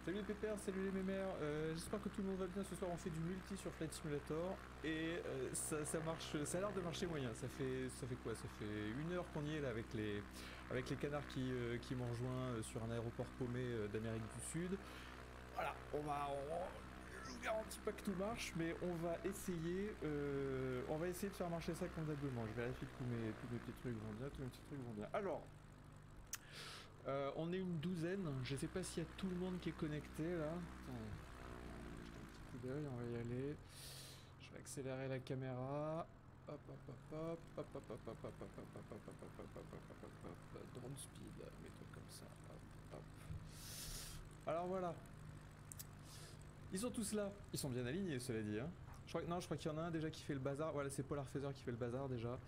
Salut les pépères, salut les mémères, j'espère que tout le monde va bien. Ce soir on fait du multi sur Flight Simulator et ça marche, ça a l'air de marcher moyen. Ça fait quoi? Ça fait 1 heure qu'on y est là avec les canards qui m'ont rejoint sur un aéroport paumé d'Amérique du Sud. Voilà, je vous garantis pas que tout marche, mais on va essayer de faire marcher ça convenablement. Je vérifie que tous mes petits trucs vont bien, Alors, on est une douzaine, je sais pas s'il y a tout le monde qui est connecté là. Attends, jetez un petit coup d'œil, on va y aller. Je vais accélérer la caméra. Hop hop hop hop hop hop hop hop hop hop hop hop hop hop hop hop, drone speed, mets-toi comme ça. Hop hop. Alors voilà. Ils sont tous là. Ils sont bien alignés, cela dit, hein. Je crois qu'il y en a un déjà qui fait le bazar. Voilà, c'est Polar Feather qui fait le bazar déjà.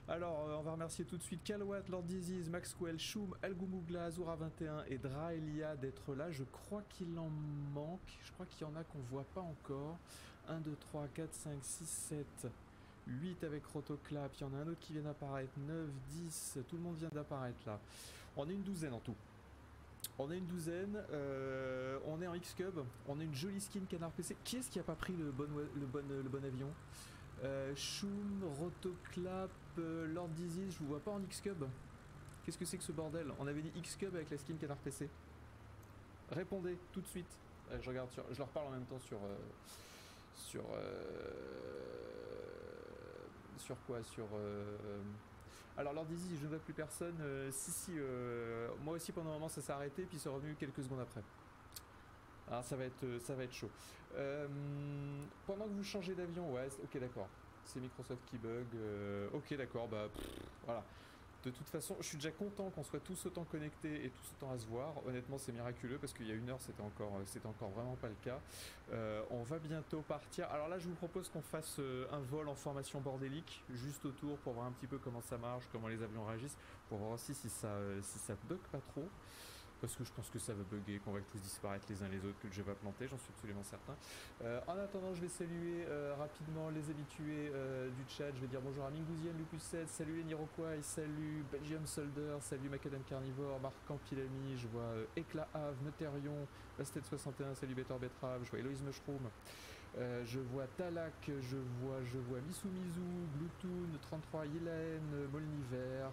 Alors, on va remercier tout de suite Calwatt, Lord Disease, Maxwell, Shum, Algumugla, Azura 21 et Draelia d'être là. Je crois qu'il en manque. Je crois qu'il y en a qu'on voit pas encore. 1, 2, 3, 4, 5, 6, 7, 8 avec Rotoclap. Il y en a un autre qui vient d'apparaître. 9, 10. Tout le monde vient d'apparaître là. On est une douzaine en tout. On est une douzaine, on est en X-Cub, on a une jolie skin Canard PC. Qui est-ce qui a pas pris le bon avion? Shum, Rotoclap, Lord Disease, je vous vois pas en X-Cub. Qu'est-ce que c'est que ce bordel? On avait dit X-Cub avec la skin Canard PC. Répondez tout de suite. Je regarde je leur parle en même temps sur quoi? Alors Lord Dizzy, je ne vois plus personne. Moi aussi pendant un moment ça s'est arrêté puis c'est revenu quelques secondes après. Alors ça va être chaud. Pendant que vous changez d'avion, ouais, ok d'accord. C'est Microsoft qui bug. Ok d'accord, voilà. De toute façon, je suis déjà content qu'on soit tous autant connectés et tous autant à se voir. Honnêtement, c'est miraculeux parce qu'il y a 1 heure, c'était encore vraiment pas le cas. On va bientôt partir. Alors là, je vous propose qu'on fasse un vol en formation bordélique, juste autour pour voir un petit peu comment ça marche, comment les avions réagissent, pour voir aussi si ça bug pas trop. Parce que je pense que ça va bugger, qu'on va tous disparaître les uns les autres, que je vais pas planter, j'en suis absolument certain. En attendant, je vais saluer rapidement les habitués du chat. Je vais dire bonjour à Mingouzienne, Lupus7, salut les Niroquois, salut Belgium Solder, salut Macadam Carnivore, Marc Campilami, je vois Éclat Ave, Noterion, Bastet61, salut Better Betrave, je vois Héloïse Mushroom, je vois Talak, je vois Misumizu, Bluetoon, 33, Yelaen, Molniver,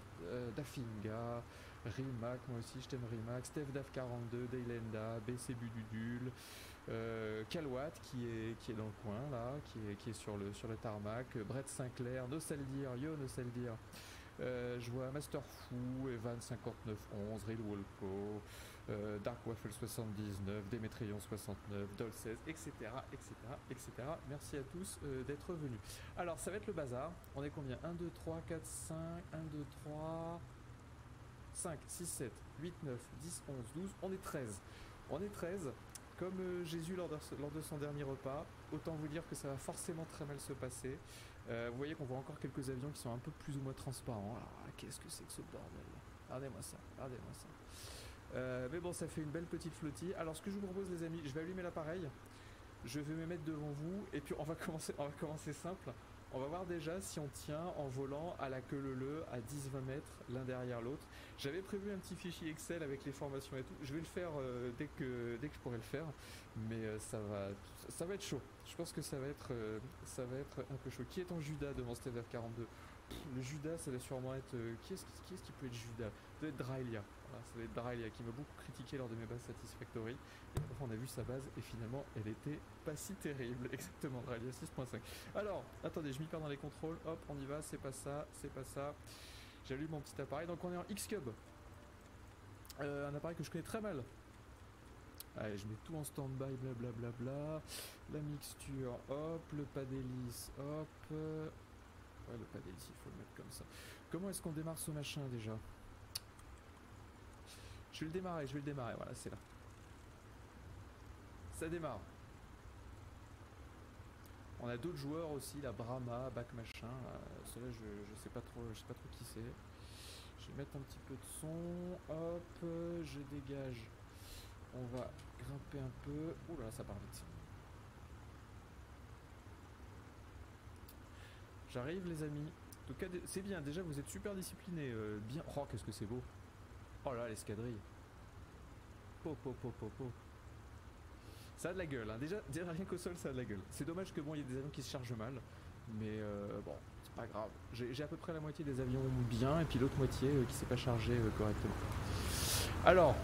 Dafinga, Rimac, moi aussi je t'aime Rimac, Steph Daf42, Daylenda, BC Bududul, Calwatt qui est dans le coin là, qui est sur le tarmac, Brett Sinclair, Nosaldir, yo Nosaldir, je vois Masterfou, Evan 5911, Real Wolco, Dark Waffle 79, Démétrion 69, Doll 16, etc., etc., etc. Merci à tous d'être venus. Alors ça va être le bazar. On est combien? 1, 2, 3, 4, 5, 1, 2, 3, 5, 6, 7, 8, 9, 10, 11, 12. On est 13. On est 13. Comme Jésus lors de son dernier repas, autant vous dire que ça va forcément très mal se passer. Vous voyez qu'on voit encore quelques avions qui sont un peu plus ou moins transparents. Alors qu'est-ce que c'est que ce bordel? Regardez-moi ça, regardez-moi ça. Mais bon, ça fait une belle petite flottille. Alors ce que je vous propose les amis, je vais allumer l'appareil. Je vais me mettre devant vous et puis on va commencer simple. On va voir déjà si on tient en volant à la queue leu à 10-20 mètres l'un derrière l'autre. J'avais prévu un petit fichier Excel avec les formations et tout. Je vais le faire dès que je pourrai le faire. Mais ça va être chaud. Je pense que ça va être un peu chaud. Qui est en Judas devant Steve F42? Le Judas, ça va sûrement être... Qui est-ce qui peut être Judas? Ça doit être Draelia. Voilà, ça doit être Draelia qui m'a beaucoup critiqué lors de mes bases Satisfactory. Et on a vu sa base et finalement, elle était pas si terrible. Exactement, Draelia 6.5. Alors, attendez, je m'y perds dans les contrôles. Hop, on y va, c'est pas ça, c'est pas ça. J'allume mon petit appareil. Donc on est en X-Cub. Un appareil que je connais très mal. Allez, je mets tout en stand-by, blablabla. La mixture, hop, le pad hélice, hop. Ouais, le pad hélice, il faut le mettre comme ça. Comment est-ce qu'on démarre ce machin déjà? Je vais le démarrer, voilà, c'est là. Ça démarre. On a d'autres joueurs aussi, la Brahma, Bac machin. Ceux-là, je sais pas trop qui c'est. Je vais mettre un petit peu de son. Hop, je dégage. On va grimper un peu. Ouh là, ça part vite. J'arrive les amis. En tout cas, c'est bien. Déjà, vous êtes super disciplinés. Bien. Oh, qu'est-ce que c'est beau. Oh là, l'escadrille. Po. Ça a de la gueule, hein. Déjà rien qu'au sol ça a de la gueule. C'est dommage que bon il y ait des avions qui se chargent mal, mais bon c'est pas grave. J'ai à peu près la moitié des avions bien et puis l'autre moitié qui s'est pas chargé correctement. Alors,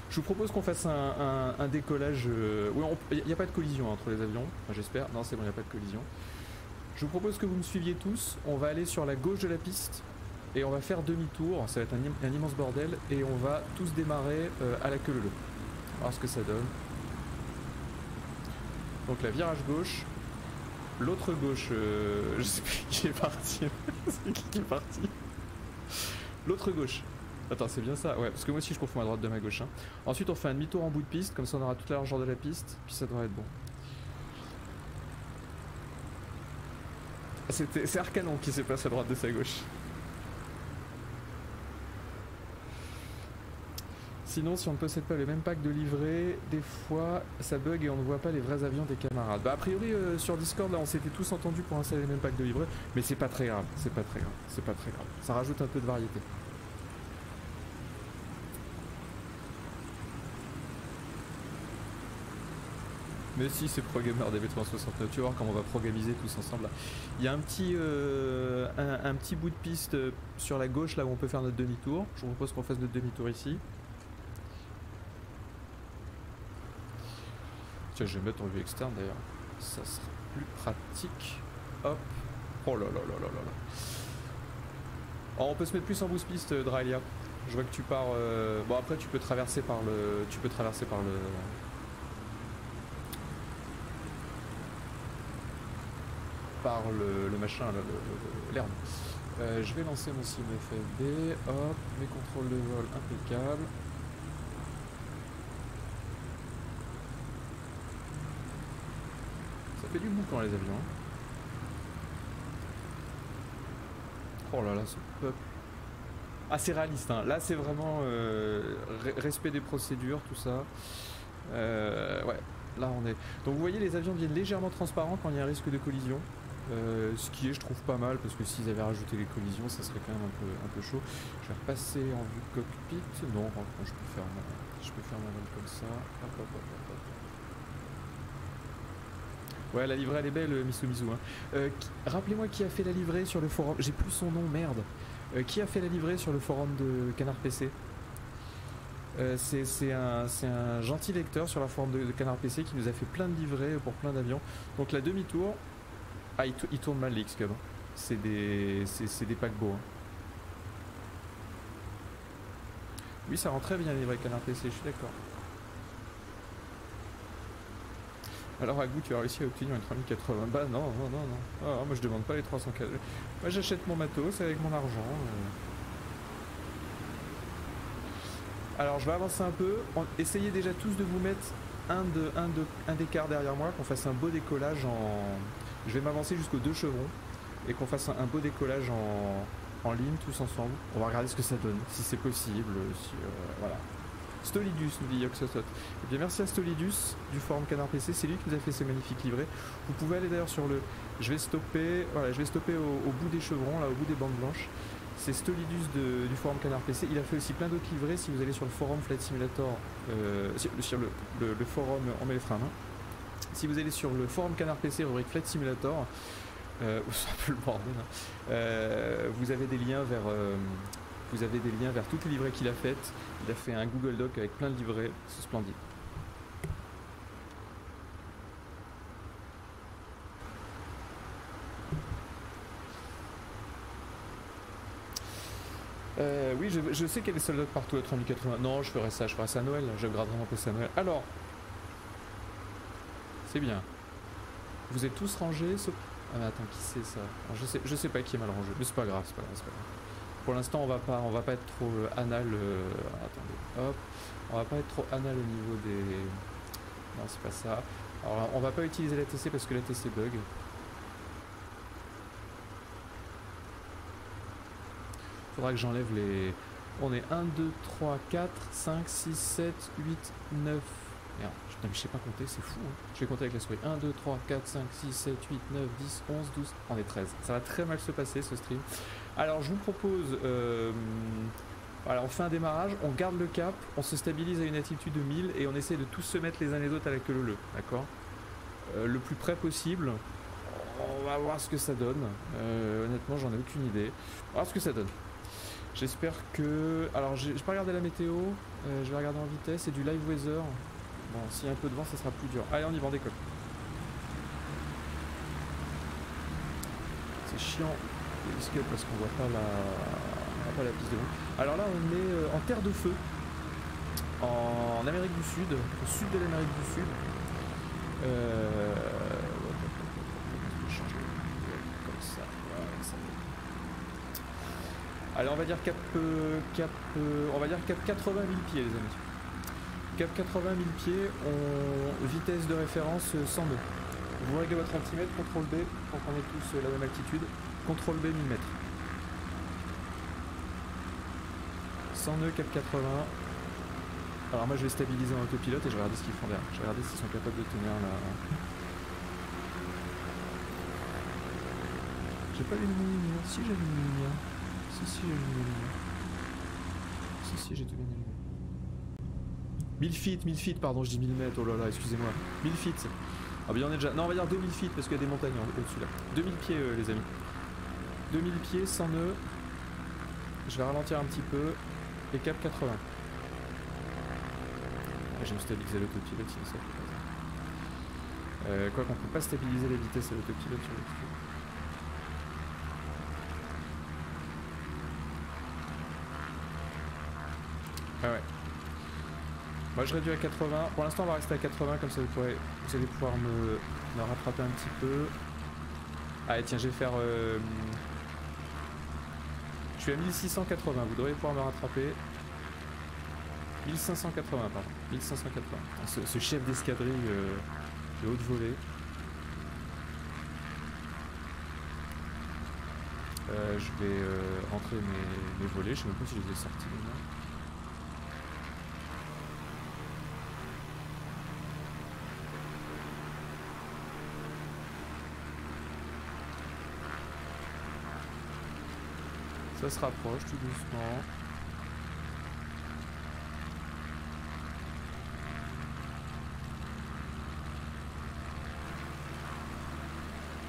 je vous propose qu'on fasse un décollage. Oui, il n'y a pas de collision entre les avions, enfin, j'espère. Non c'est bon, il n'y a pas de collision. Je vous propose que vous me suiviez tous. On va aller sur la gauche de la piste. Et on va faire demi-tour, ça va être un immense bordel, et on va tous démarrer à la queue leu. On va voir ce que ça donne. Donc la virage gauche, l'autre gauche, je sais plus qui est parti. C'est qui est parti? L'autre gauche. Attends, c'est bien ça? Ouais, parce que moi aussi je confonds ma droite de ma gauche. Hein. Ensuite on fait un demi-tour en bout de piste, comme ça on aura toute la largeur de la piste, puis ça devrait être bon. C'est Arcanon qui s'est passé à droite de sa gauche. Sinon, si on ne possède pas le même pack de livret, des fois ça bug et on ne voit pas les vrais avions des camarades. Bah a priori sur Discord là on s'était tous entendus pour installer le même pack de livret, mais c'est pas très grave, c'est pas très grave, c'est pas très grave. Ça rajoute un peu de variété. Mais si c'est ProGamer DB369, tu vas voir comment on va programmiser tous ensemble là. Il y a un petit bout de piste sur la gauche là où on peut faire notre demi-tour. Je vous propose qu'on fasse notre demi-tour ici. Tiens, je vais mettre en vue externe d'ailleurs, ça sera plus pratique. Hop. Oh là là là là là là. Oh, on peut se mettre plus en boost piste, Draelia. Je vois que tu pars. Bon après tu peux traverser par le. Tu peux traverser par le. Par le machin, l'herbe. Je vais lancer mon sim FFB. Hop, mes contrôles de vol impeccables. Ça fait du boucan les avions. Oh là là, ce peuple. Ah c'est réaliste, hein. Là c'est vraiment respect des procédures, tout ça. Ouais, là on est. Donc vous voyez les avions deviennent légèrement transparents quand il y a un risque de collision. Ce qui est je trouve pas mal parce que s'ils avaient rajouté les collisions ça serait quand même un peu chaud. Je vais repasser en vue cockpit. Non, je peux faire mon vol comme ça. Hop, hop, hop, hop. Ouais, la livrée elle est belle, Misu. Hein. Rappelez-moi qui a fait la livrée sur le forum. J'ai plus son nom, merde. Qui a fait la livrée sur le forum de Canard PC? C'est un gentil lecteur sur la forum de Canard PC qui nous a fait plein de livrets pour plein d'avions. Donc la demi-tour. Ah, il tourne mal les X-Cub. C'est des paquebots. Hein. Oui, ça rend très bien livré Canard PC, je suis d'accord. Alors à goût tu as réussi à obtenir une 3080. Bah non. Ah, moi je demande pas les 304. Moi j'achète mon matos avec mon argent. Alors je vais avancer un peu. Essayez déjà tous de vous mettre un d'écart derrière moi, qu'on fasse un beau décollage en. Je vais m'avancer jusqu'aux 2 chevrons et qu'on fasse un beau décollage en ligne tous ensemble. On va regarder ce que ça donne, si c'est possible. Voilà. Stolidus nous dit Yoxosot. Et bien merci à Stolidus du forum Canard PC, c'est lui qui nous a fait ce magnifique livret. Vous pouvez aller d'ailleurs sur le. Je vais stopper au bout des chevrons, là au bout des bandes blanches. C'est Stolidus du forum Canard PC. Il a fait aussi plein d'autres livrets. Si vous allez sur le forum Flight Simulator, sur le forum, on met les freins à main. Si vous allez sur le forum Canard PC, rubrique Flight Simulator, c'est un peu le bordel. Hein. Vous avez des liens vers toutes les livrets qu'il a faites. Il a fait un Google Doc avec plein de livrets, c'est splendide. Oui, je sais qu'elle est sold out partout à 3080. Non, je ferai ça à Noël. Je graderai mon PC à Noël. Alors, c'est bien. Vous êtes tous rangés sauf... Ah, attends, qui c'est ça? Alors, je sais pas qui est mal rangé, mais c'est pas grave, c'est pas grave. Pour l'instant, on va pas être trop anal. Attendez, hop. On va pas être trop anal au niveau des. Non, c'est pas ça. Alors, on va pas utiliser la TC parce que la TC bug. Faudra que j'enlève les. On est 1, 2, 3, 4, 5, 6, 7, 8, 9. Merde, je sais pas compter, c'est fou. Hein. Je vais compter avec la souris. 1, 2, 3, 4, 5, 6, 7, 8, 9, 10, 11, 12. On est 13. Ça va très mal se passer ce stream. Alors je vous propose Voilà, on fait un démarrage, on garde le cap, on se stabilise à une altitude de 1000 et on essaie de tous se mettre les uns les autres à la queue leu, d'accord, le plus près possible. On va voir ce que ça donne. Honnêtement, j'en ai aucune idée. On va voir ce que ça donne. J'espère que... Alors, j'ai pas regardé la météo. Je vais regarder en vitesse. C'est du live weather. Bon, s'il y a un peu de vent, ça sera plus dur. Allez, on y va, on décolle. C'est chiant parce qu'on voit pas la piste de vent. Alors là, on est en terre de feu. En Amérique du Sud. Au sud de l'Amérique du Sud. Allez, on va dire cap 80 000 pieds, les amis. Cap 80 000 pieds, vitesse de référence 100 nœuds. Vous réglez votre altimètre, CTRL B, quand on est tous la même altitude, CTRL B 1000 mètres. 100 nœuds, cap 80. Alors moi je vais stabiliser en autopilote et je vais regarder ce qu'ils font derrière. Je vais regarder s'ils sont capables de tenir la... J'ai pas allumé les lumières. Si, j'ai allumé les lumières. Si, j'ai allumé les lumières. Si, j'ai tout bien allumé. 1000 feet, pardon, je dis 1000 mètres, oh là là, excusez-moi. 1000 feet. Ah bah il y en a déjà... Non, on va dire 2000 feet parce qu'il y a des montagnes au-dessus là. 2000 pieds, les amis. 2000 pieds, 100 nœuds. Je vais ralentir un petit peu. Et cap 80. Je vais me stabiliser l'autopilote, sinon ça fait pas ça. Quoi qu'on peut pas stabiliser les vitesses à l'autopilote sur le truc. Ah ouais. Moi je réduis à 80. Pour l'instant on va rester à 80, comme ça vous allez pouvoir me rattraper un petit peu. Allez tiens, je vais faire... Je suis à 1680, vous devriez pouvoir me rattraper. 1580, pardon. 1580. Ce chef d'escadrille de haute volée. Je vais rentrer mes volets. Je sais même pas si je les ai sortis maintenant. Ça se rapproche tout doucement.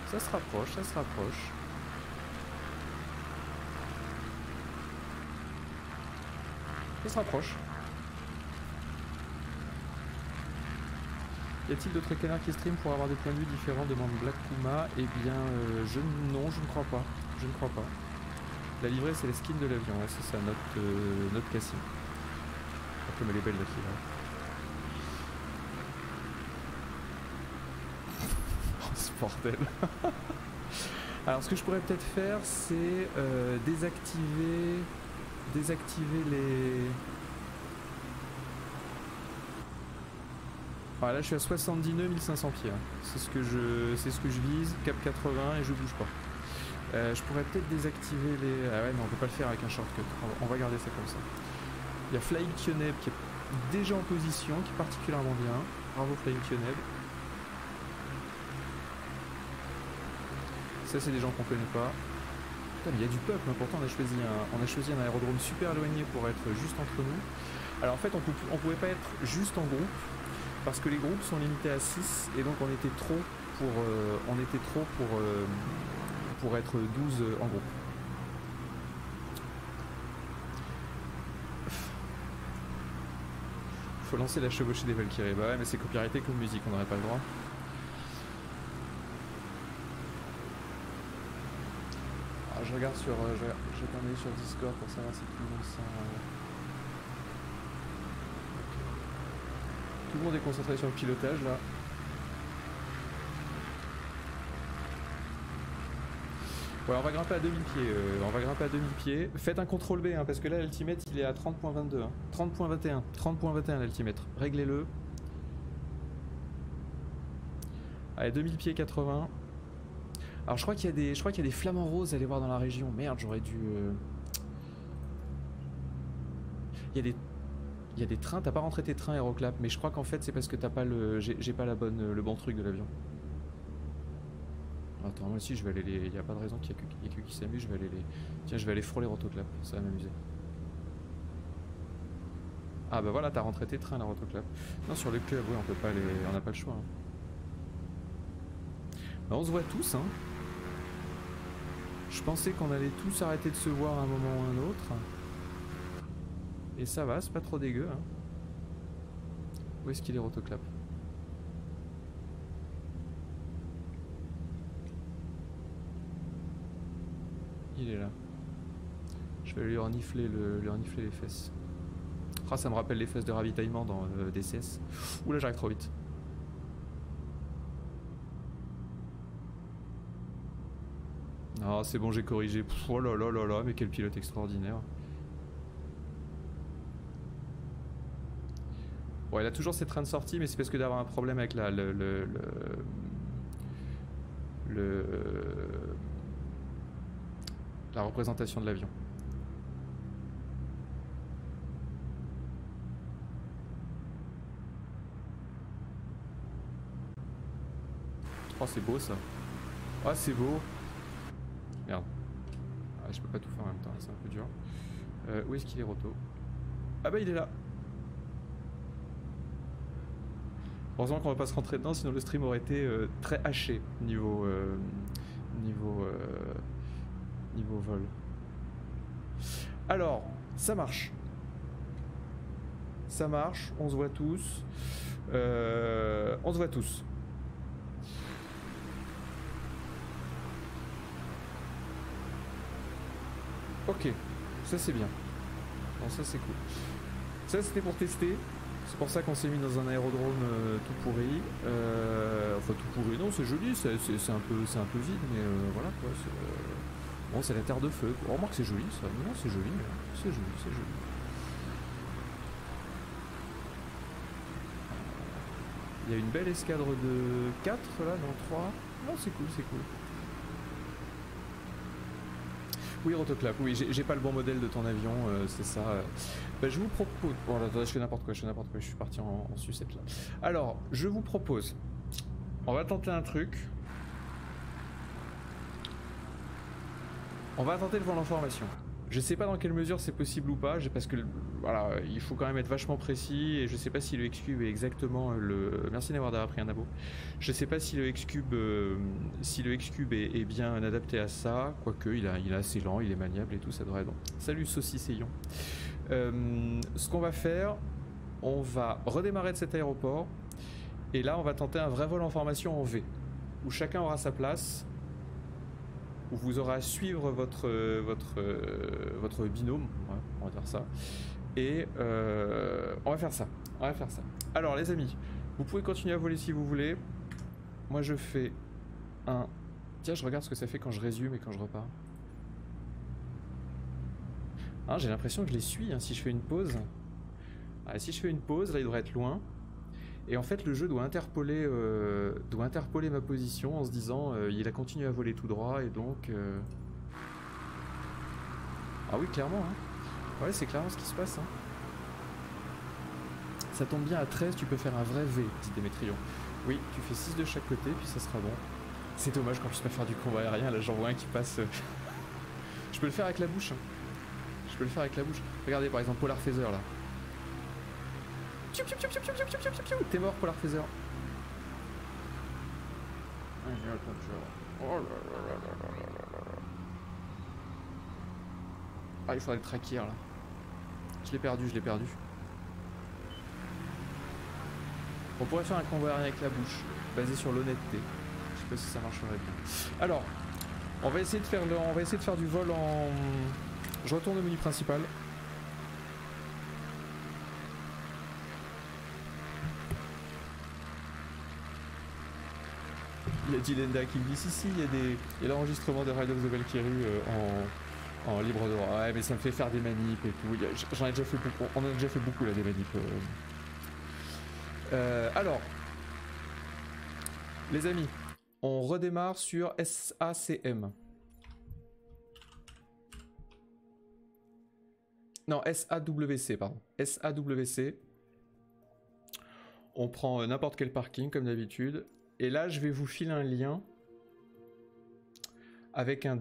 Ça se rapproche, ça se rapproche. Ça se rapproche. Y a-t-il d'autres canards qui stream pour avoir des points de vue différents, demande Black Kuma. Eh bien, non, je ne crois pas. Je ne crois pas. La livrée, c'est la skin de l'avion, ouais, c'est ça, notre Cassim. Comme elle est belle, la livrée. Oh, ce bordel. Alors, ce que je pourrais peut-être faire, c'est désactiver les... Voilà, là, je suis à 70 nœuds, 1500 pieds. Hein. C'est ce que je vise, cap 80 et je bouge pas. Je pourrais peut-être désactiver les... Ah ouais, mais on peut pas le faire avec un shortcut. On va garder ça comme ça. Il y a Flying Kioneb qui est déjà en position, qui est particulièrement bien. Bravo Flying Kioneb. Ça, c'est des gens qu'on connaît pas. Putain, mais il y a du peuple, hein. Pourtant on a choisi un aérodrome super éloigné pour être juste entre nous. Alors en fait, on pouvait pas être juste en groupe, parce que les groupes sont limités à 6, et donc on était trop pour être 12 en groupe. Faut lancer la chevauchée des Valkyries. Bah ouais, mais c'est copyrighté comme musique, on n'aurait pas le droit. Alors je regarde sur... je vais aller sur Discord pour savoir si tout le monde sent... Tout le monde est concentré sur le pilotage là. Ouais, on va grimper à 2000 pieds. Faites un CTRL B, hein, parce que là, l'altimètre, il est à 30.22. Hein. 30.21. 30.21 l'altimètre. Réglez-le. Allez, 2000 pieds 80. Alors, je crois qu'il y a des flamants roses à aller voir dans la région. Merde, j'aurais dû... Il y a des trains. T'as pas rentré tes trains Aeroclap, mais je crois qu'en fait, c'est parce que t'as pas le... J'ai pas le bon truc de l'avion. Attends, moi aussi je vais aller les... Il n'y a pas de raison qu'il y ait que qui s'amuse, je vais aller les... Tiens, je vais aller frôler Rotoclap, ça va m'amuser. Ah bah voilà, t'as rentré tes trains, la Rotoclap. Non, sur le club, oui, on peut pas les... on n'a pas le choix. Hein. Bah, on se voit tous, hein. Je pensais qu'on allait tous arrêter de se voir à un moment ou un autre. Et ça va, c'est pas trop dégueu, hein. Où est-ce qu'il est, Rotoclap? Il est là. Je vais lui renifler, lui renifler les fesses. Ah, ça me rappelle les fesses de ravitaillement dans DCS. Oula, j'arrive trop vite. Ah, c'est bon, j'ai corrigé. Pff, oh là là là là, mais quel pilote extraordinaire. Bon, il a toujours ses trains de sortie, mais c'est parce que d'avoir un problème avec la, la représentation de l'avion. Oh, c'est beau ça. Ah, c'est beau. Merde. Ah, je peux pas tout faire en même temps, c'est un peu dur. Où est-ce qu'il est, Roto? Ah bah il est là. Heureusement qu'on va pas se rentrer dedans, sinon le stream aurait été très haché niveau niveau vol. Alors, ça marche. Ça marche, on se voit tous. On se voit tous. Ok, ça c'est bien. Bon, ça c'est cool. Ça c'était pour tester. C'est pour ça qu'on s'est mis dans un aérodrome tout pourri. Enfin tout pourri, non c'est joli, c'est un peu vide, mais voilà quoi. Bon, c'est la terre de feu. Oh, remarque c'est joli ça. Non, c'est joli, c'est joli, c'est joli. Il y a une belle escadre de 4 là, dans 3. Non, c'est cool, c'est cool. Oui, Rotoclap, oui, j'ai pas le bon modèle de ton avion, c'est ça. Bah, je vous propose... Bon, là, je fais n'importe quoi, je suis parti en sucette là. Alors, je vous propose... On va tenter un truc. On va tenter le vol en formation. Je sais pas dans quelle mesure c'est possible ou pas, parce que voilà, il faut quand même être vachement précis et je sais pas si le X-Cube est exactement le... Merci d'avoir appris un abo. Je sais pas si le X-Cube est bien adapté à ça, quoique il est assez lent, il est maniable et tout, ça devrait être bon. Salut Saucisseillon. Ce qu'on va faire, on va redémarrer de cet aéroport et là on va tenter un vrai vol en formation en V, où chacun aura sa place. Où vous aurez à suivre votre binôme, ouais, on va dire ça. Et on va faire ça. Alors les amis, vous pouvez continuer à voler si vous voulez. Moi je fais un... Tiens, je regarde ce que ça fait quand je résume et quand je repars. Hein, j'ai l'impression que je les suis, hein, si je fais une pause. Ah, si je fais une pause, là il devrait être loin. Et en fait, le jeu doit interpoler ma position en se disant il a continué à voler tout droit et donc... Ah oui, clairement. Hein. Ouais, c'est clairement ce qui se passe. Hein. Ça tombe bien, à 13, tu peux faire un vrai V, dit Démétrion. Oui, tu fais 6 de chaque côté, puis ça sera bon. C'est dommage qu'on puisse pas faire du combat aérien. Là, j'en vois un qui passe... Je peux le faire avec la bouche. Hein. Regardez, par exemple, Polar Phaser, là. T'es mort, Polar Phaser. Ah, il faudrait le traquer là. Je l'ai perdu. On pourrait faire un convoi aérien avec la bouche, basé sur l'honnêteté. Je sais pas si ça marcherait bien. Alors, on va essayer de faire du vol en... Je retourne au menu principal. Il y a Dilenda qui me dit si, il y a l'enregistrement de Ride of the Valkyrie en libre droit. Ouais, mais ça me fait faire des manips et tout. J'en ai déjà fait beaucoup. On en a déjà fait beaucoup là, des manips. Alors, les amis, on redémarre sur SACM. Non, SAWC, pardon. SAWC. On prend n'importe quel parking comme d'habitude. Et là, je vais vous filer un lien avec un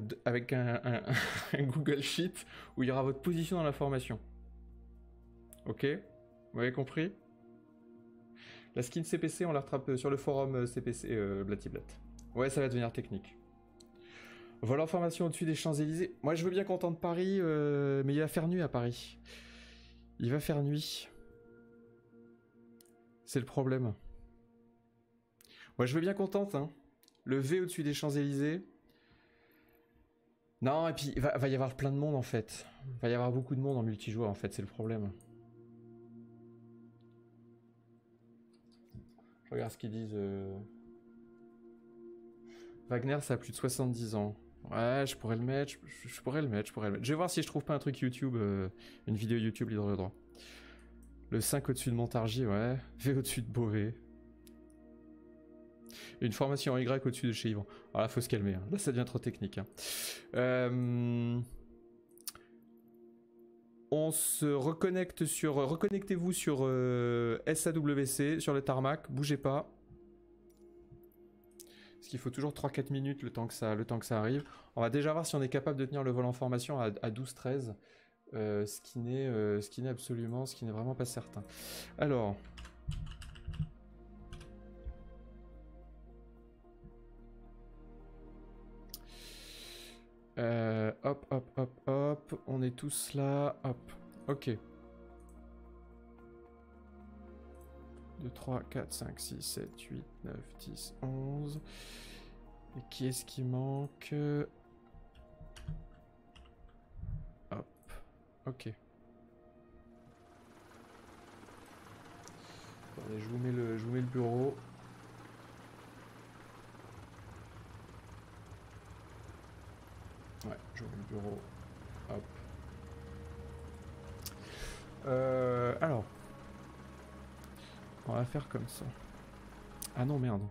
Google Sheet où il y aura votre position dans l'information. Ok? Vous avez compris? La skin CPC, on la rattrape sur le forum CPC Blattiblatt. Ouais, ça va devenir technique. Vol en formation au-dessus des Champs-Élysées. Moi, je veux bien qu'on tente Paris, mais il va faire nuit à Paris. Il va faire nuit. C'est le problème. Moi, je veux bien qu'on tente, hein. Le V au-dessus des Champs-Élysées. Non, et puis, il va y avoir plein de monde, en fait. Il va y avoir beaucoup de monde en multijoueur, en fait, c'est le problème. Je regarde ce qu'ils disent. Wagner, ça a plus de 70 ans. Ouais, je pourrais le mettre, je pourrais le mettre. Je vais voir si je trouve pas un truc YouTube, une vidéo YouTube libre de droit. Le 5 au-dessus de Montargis, ouais. V au-dessus de Beauvais. Une formation en Y au-dessus de chez Yvan. Alors là, faut se calmer, hein. Là, ça devient trop technique, hein. On se reconnecte sur... Reconnectez-vous sur SAWC, sur le tarmac. Bougez pas. Parce qu'il faut toujours 3-4 minutes le temps que ça arrive. On va déjà voir si on est capable de tenir le vol en formation à 12-13. Ce qui n'est vraiment pas certain. Alors... hop, on est tous là, hop, ok. 2, 3, 4, 5, 6, 7, 8, 9, 10, 11. Et qui est-ce qui manque? Hop, ok. Attendez, je vous mets le bureau. Ouais, je vois le bureau. Hop. Alors. On va faire comme ça. Ah non, merde.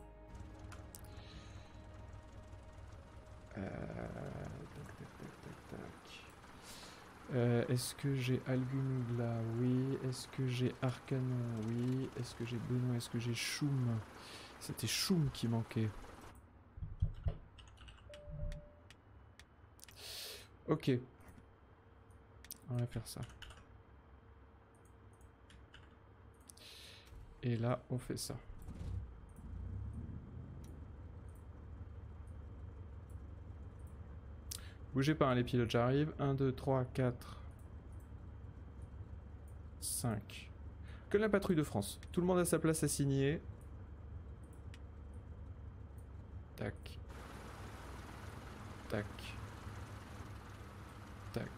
Est-ce que j'ai Algumugla? Oui. Est-ce que j'ai Arcanon? Oui. Est-ce que j'ai Benoît? Est-ce que j'ai Choum? C'était Choum qui manquait. Ok. On va faire ça. Et là, on fait ça. Bougez pas, hein, les pilotes, j'arrive. 1, 2, 3, 4, 5. Que la patrouille de France. Tout le monde a sa place à signer. Tac. Tac. Tac.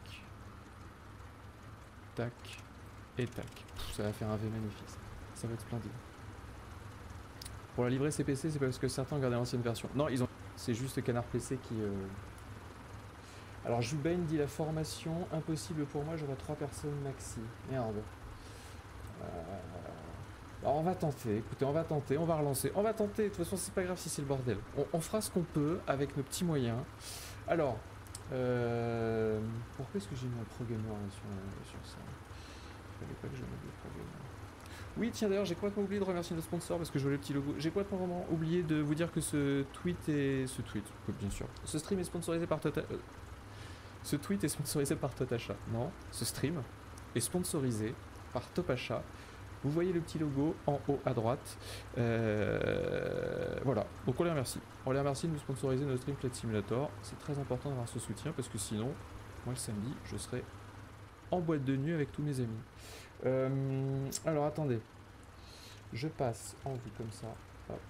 Tac. Et tac. Pff, ça va faire un V magnifique. Ça va être splendide. Pour la livrée CPC, c'est parce que certains ont gardé l'ancienne version. Non, ils ont... C'est juste Canard PC qui... Alors Jubain dit la formation, impossible pour moi, j'aurai 3 personnes maxi. Merde. Alors on va tenter, écoutez, on va tenter, on va relancer. On va tenter, de toute façon c'est pas grave si c'est le bordel. On fera ce qu'on peut avec nos petits moyens. Alors, pourquoi est-ce que j'ai mis un pro gamer sur ça? Il fallait pas que je mette des pro gamers. Oui, tiens d'ailleurs, j'ai complètement oublié de remercier nos sponsors parce que je voulais le petit logo. J'ai complètement vraiment oublié de vous dire que ce tweet, bien sûr. Ce stream est sponsorisé par Ce tweet est sponsorisé par Totacha. Non, ce stream est sponsorisé par Topacha. Vous voyez le petit logo en haut à droite. Voilà, donc on les remercie. On les remercie de nous sponsoriser notre stream Flight Simulator. C'est très important d'avoir ce soutien parce que sinon, moi le samedi, je serai en boîte de nuit avec tous mes amis. Alors attendez. Je passe en vue comme ça. Hop.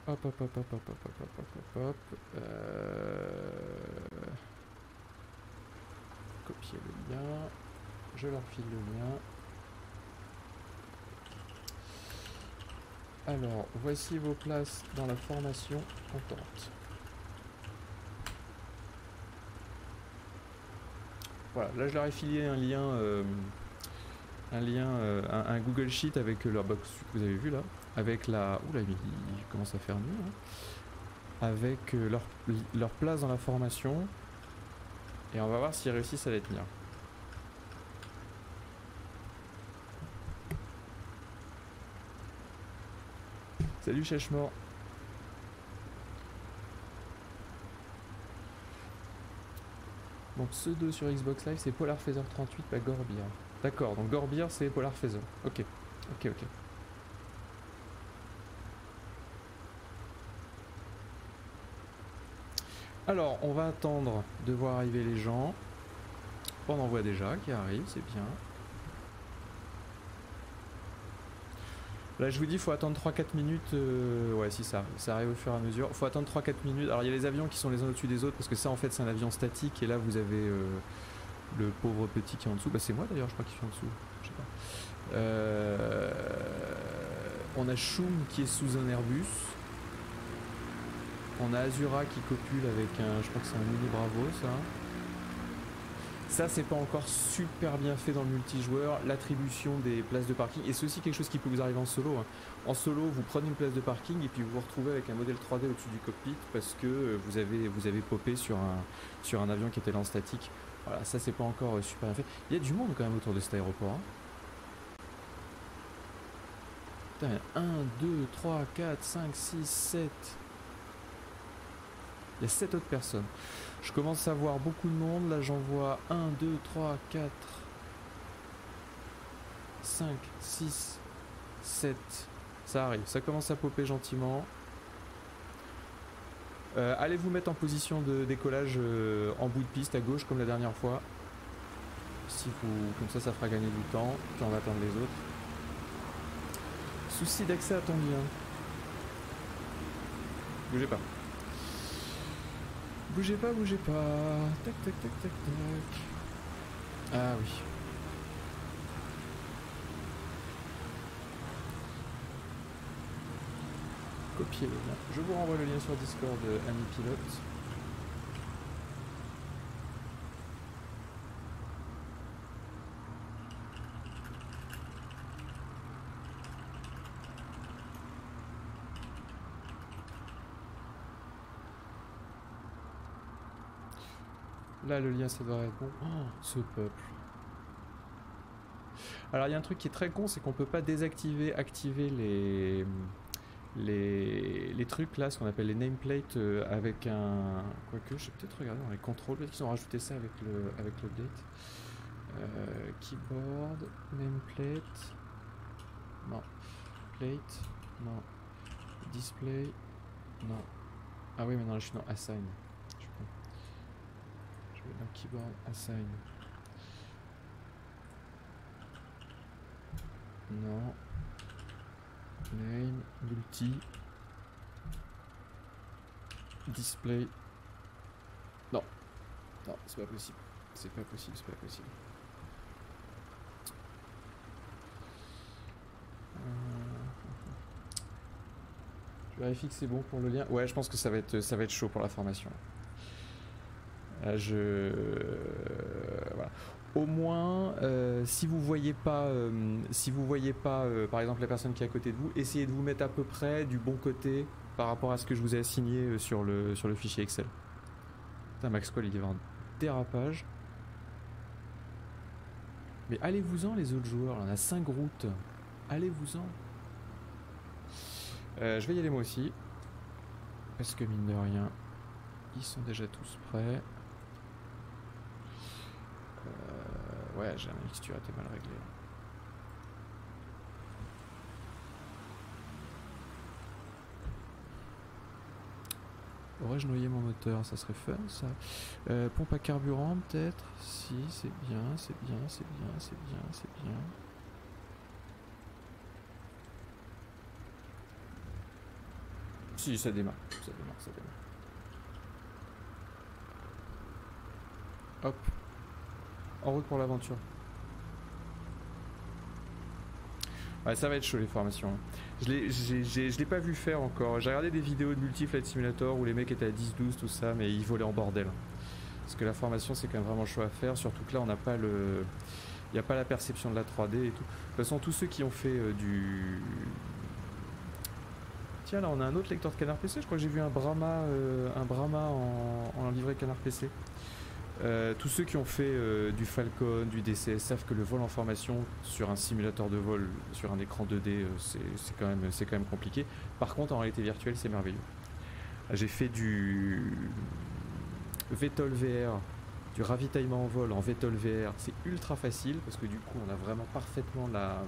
Hop, hop, hop, hop, hop, hop, hop, hop, hop, hop. Copier le lien. Je leur file le lien. Alors, voici vos places dans la formation contente. Voilà, là je leur ai filé un lien, un Google Sheet avec leur box que vous avez vu là, avec la... Oula, il commence à faire nuit, hein. Avec leur place dans la formation. Et on va voir s'ils réussissent à les tenir. Salut Chèche-Mort. Donc pseudo sur Xbox Live c'est Polar Phaser 38 pas Gorbir. D'accord, donc Gorbir c'est Polar Phaser. Ok, ok, ok. Alors on va attendre de voir arriver les gens. On en voit déjà qui arrivent, c'est bien. Là je vous dis, il faut attendre 3-4 minutes. Ouais, si ça arrive au fur et à mesure. Il faut attendre 3-4 minutes. Alors il y a les avions qui sont les uns au-dessus des autres parce que ça en fait c'est un avion statique et là vous avez le pauvre petit qui est en dessous. Bah c'est moi d'ailleurs, je crois, qui suis en dessous. Je sais pas. On a Shum qui est sous un Airbus. On a Azura qui copule avec un, je crois que c'est un mini Bravo ça. Ça c'est pas encore super bien fait dans le multijoueur, l'attribution des places de parking, et c'est aussi quelque chose qui peut vous arriver en solo. En solo, vous prenez une place de parking et puis vous vous retrouvez avec un modèle 3D au-dessus du cockpit parce que vous avez popé sur un avion qui était là en statique. Voilà, ça c'est pas encore super bien fait. Il y a du monde quand même autour de cet aéroport. Hein. Putain, 1, 2, 3, 4, 5, 6, 7... Il y a 7 autres personnes. Je commence à voir beaucoup de monde. Là, j'en vois 1, 2, 3, 4, 5, 6, 7. Ça arrive. Ça commence à popper gentiment. Allez vous mettre en position de décollage en bout de piste à gauche comme la dernière fois. Si vous, comme ça fera gagner du temps. Puis on va attendre les autres. Souci d'accès à ton lien. Bougez pas. Bougez pas, bougez pas. Tac, tac, tac, tac, tac. Ah oui. Copier le lien. Je vous renvoie le lien sur Discord, ami pilote. Là, le lien, ça devrait être bon. Oh, ce peuple. Alors, il y a un truc qui est très con, c'est qu'on peut pas désactiver, activer les trucs là, ce qu'on appelle les nameplates avec un... Quoique, je vais peut-être regarder dans les contrôles, peut-être qu'ils ont rajouté ça avec l'update. Keyboard, nameplate... Non. Plate... Non. Display... Non. Ah oui, maintenant là, je suis dans Assign. Dans keyboard assign. Non. Name, multi. Display. Non. Non, c'est pas possible. C'est pas possible, c'est pas possible. Je vérifie que c'est bon pour le lien. Ouais, je pense que ça va être chaud pour la formation. Voilà. Au moins, si vous voyez pas, par exemple la personne qui est à côté de vous, essayez de vous mettre à peu près du bon côté par rapport à ce que je vous ai assigné sur le fichier Excel. Putain, Maxwell, il y avait un dérapage. Mais allez-vous-en les autres joueurs, on a 5 routes. Allez-vous-en. Je vais y aller moi aussi. Parce que mine de rien, ils sont déjà tous prêts. Ouais, j'ai un mixture était mal réglé. Aurais-je noyé mon moteur? Ça serait fun ça. Pompe à carburant peut-être? Si, c'est bien, c'est bien, c'est bien, c'est bien, c'est bien. Si, ça démarre, ça démarre, ça démarre. Hop. En route pour l'aventure. Ouais, ça va être chaud les formations. Je l'ai pas vu faire encore. J'ai regardé des vidéos de Multi-Flight Simulator où les mecs étaient à 10-12, tout ça, mais ils volaient en bordel. Parce que la formation c'est quand même vraiment chaud à faire, surtout que là on n'a pas le... Il n'y a pas la perception de la 3D et tout. De toute façon, tous ceux qui ont fait du... Tiens, là on a un autre lecteur de Canard PC, je crois que j'ai vu un Brahma en livret Canard PC. Tous ceux qui ont fait du Falcon, du DCS savent que le vol en formation sur un simulateur de vol, sur un écran 2D, c'est quand même compliqué. Par contre, en réalité virtuelle, c'est merveilleux. J'ai fait du VTOL VR du ravitaillement en vol en VTOL VR, c'est ultra facile parce que du coup on a vraiment parfaitement la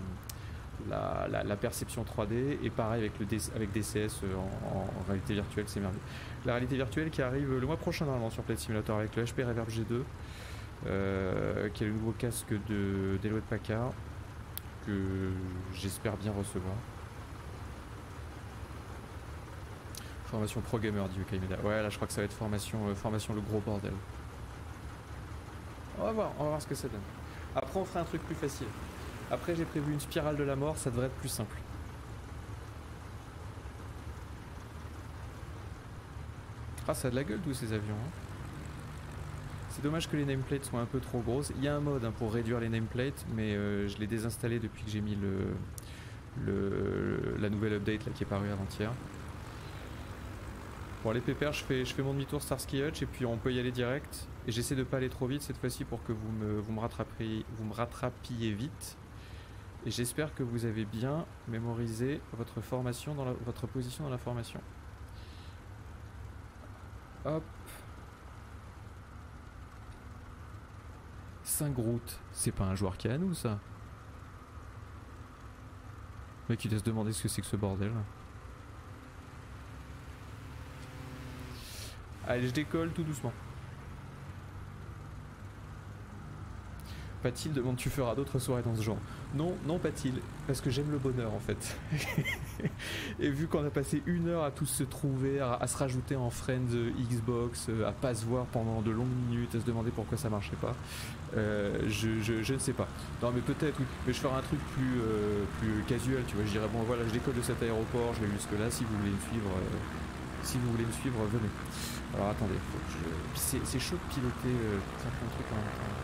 perception 3D, et pareil avec DCS en réalité virtuelle, c'est merveilleux. La réalité virtuelle qui arrive le mois prochain normalement sur Flight Simulator avec le HP Reverb G2, qui est le nouveau casque d'Elliott Packard que j'espère bien recevoir. Formation Pro Gamer, dit Ukaimeda. Ouais, là je crois que ça va être formation le gros bordel. On va voir ce que ça donne. Après on fera un truc plus facile. Après j'ai prévu une spirale de la mort, ça devrait être plus simple. Ah, ça a de la gueule tous ces avions. Hein. C'est dommage que les nameplates soient un peu trop grosses. Il y a un mode pour réduire les nameplates, mais je l'ai désinstallé depuis que j'ai mis la nouvelle update là, qui est parue avant-hier. Bon les pépères, je fais mon demi-tour Starsky Hutch et puis on peut y aller direct. Et j'essaie de pas aller trop vite cette fois-ci pour que vous me rattrapiez vite. Et j'espère que vous avez bien mémorisé votre formation votre position dans la formation. Hop. Saint-Groot, c'est pas un joueur qui est à nous ça. Le mec il doit se demander ce que c'est que ce bordel. Allez, je décolle tout doucement. Patil demande tu feras d'autres soirées dans ce genre. Non, non Patil, parce que j'aime le bonheur en fait. Et vu qu'on a passé 1 heure à tous se trouver, à se rajouter en friends Xbox, à pas se voir pendant de longues minutes, à se demander pourquoi ça marchait pas, je ne sais pas. Non mais peut-être oui, mais je ferai un truc plus casual, tu vois, je dirais bon voilà je décolle de cet aéroport, je vais jusque là, si vous voulez me suivre, venez. Alors attendez, faut que c'est chaud de piloter certains trucs en même temps.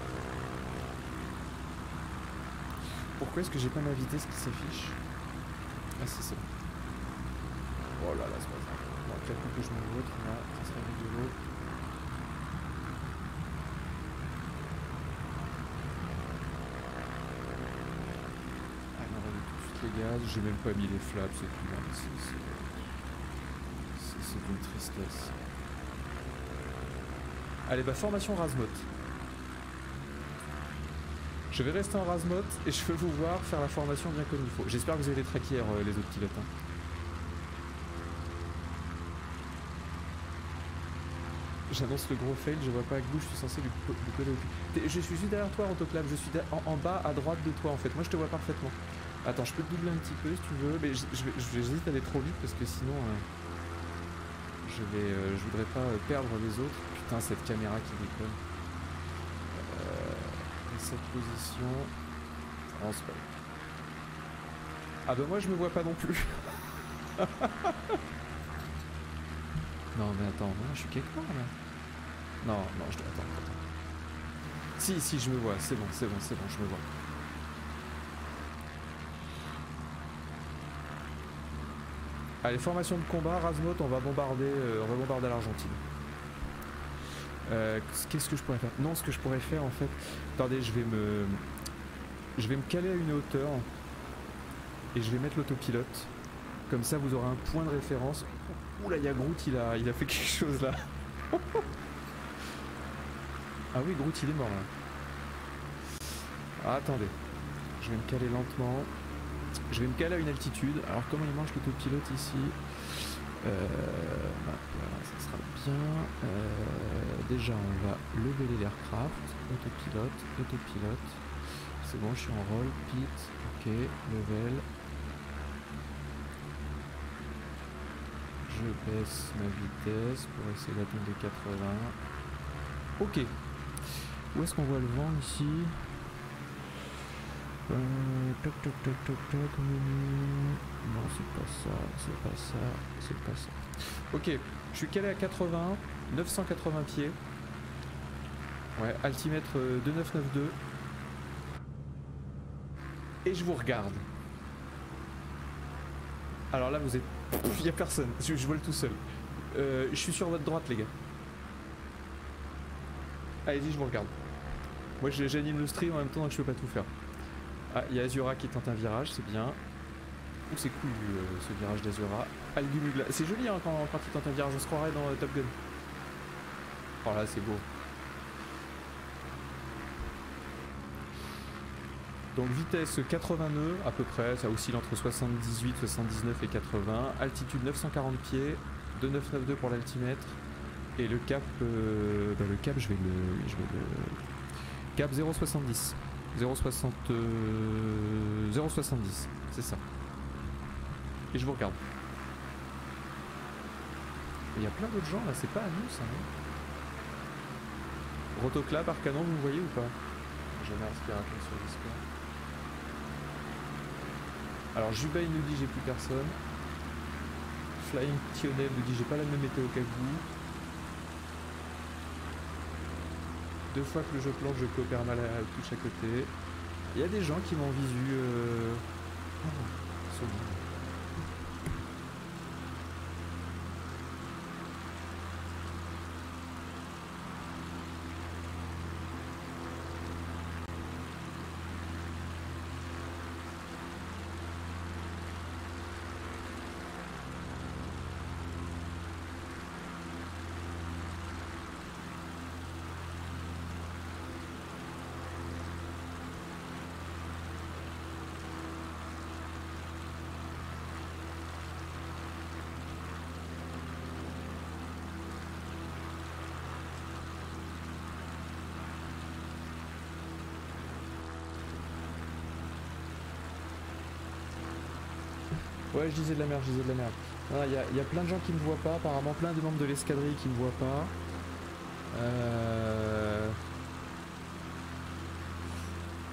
Pourquoi est-ce que j'ai pas ma vitesse qui s'affiche? Ah si c'est bon. Oh là là c'est pas ça. Bon, après coup que je me vautre là, ça serait rigolo. Ah non, on tout de suite les gaz, j'ai même pas mis les flaps, c'est tout là. C'est une tristesse. Allez bah formation Razmot. Je vais rester en Razmot et je veux vous voir faire la formation bien comme il faut. J'espère que vous avez les trackières les autres pilotes. Hein. J'annonce le gros fail, je vois pas à gauche, je suis censé lui coller au cul. Je suis juste derrière toi Autoclave, je suis en bas à droite de toi en fait. Moi je te vois parfaitement. Attends, je peux te doubler un petit peu si tu veux, mais j'hésite à aller trop vite parce que sinon je voudrais pas perdre les autres. Putain cette caméra qui déconne. Cette position. Oh, c'est pas... Ah bah moi je me vois pas non plus. Non mais attends, je suis quelque part là. Non, je dois attendre. Si, je me vois, c'est bon, je me vois. Allez, formation de combat, Razmot, on va rebombarder l'Argentine. Qu'est-ce que je pourrais faire? Non, ce que je pourrais faire en fait... Attendez, je vais me caler à une hauteur et je vais mettre l'autopilote. Comme ça vous aurez un point de référence. Oula, il y a Groot, il a fait quelque chose là. Ah oui, Groot il est mort là. Ah, attendez, je vais me caler lentement. Je vais me caler à une altitude. Alors comment il marche l'autopilote ici? Voilà, ça sera bien. Déjà on va lever l'aircraft. Autopilote. C'est bon, je suis en roll, pit, ok, level. Je baisse ma vitesse pour essayer d'atteindre les 80. Ok. Où est-ce qu'on voit le vent ici? Toc. Non, c'est pas ça. Ok, je suis calé à 80, 980 pieds. Ouais, altimètre 2992. Et je vous regarde. Alors là, vous êtes... Il y a personne, je vole tout seul. Je suis sur votre droite, les gars. Allez-y, je vous regarde. Moi, j'anime le stream en même temps, donc je peux pas tout faire. Ah, il y a Azura qui tente un virage, c'est bien. Oh, c'est cool ce virage d'Azura. Algumugla, c'est joli hein, quand il tente un virage, on se croirait dans Top Gun. Oh là, c'est beau. Donc vitesse 80 nœuds à peu près, ça oscille entre 78, 79 et 80. Altitude 940 pieds, 2992 pour l'altimètre. Et le cap, le cap je vais le... Cap 0,70. 0,60... 0,70, c'est ça. Et je vous regarde. Il y a plein d'autres gens là, c'est pas à nous ça, non? Rotoclap, Arcanon, vous me voyez ou pas? Jamais inspirateur sur Discord. Alors Jubaï nous dit j'ai plus personne. Flying Tionel nous dit j'ai pas la même météo qu'à vous. 2 fois que je plante, je coopère mal à touche à côté. Il y a des gens qui m'ont visu. Solide. Ouais, je disais de la merde, je disais de la merde. Il y a plein de gens qui me voient pas, apparemment plein de membres de l'escadrille qui me voient pas.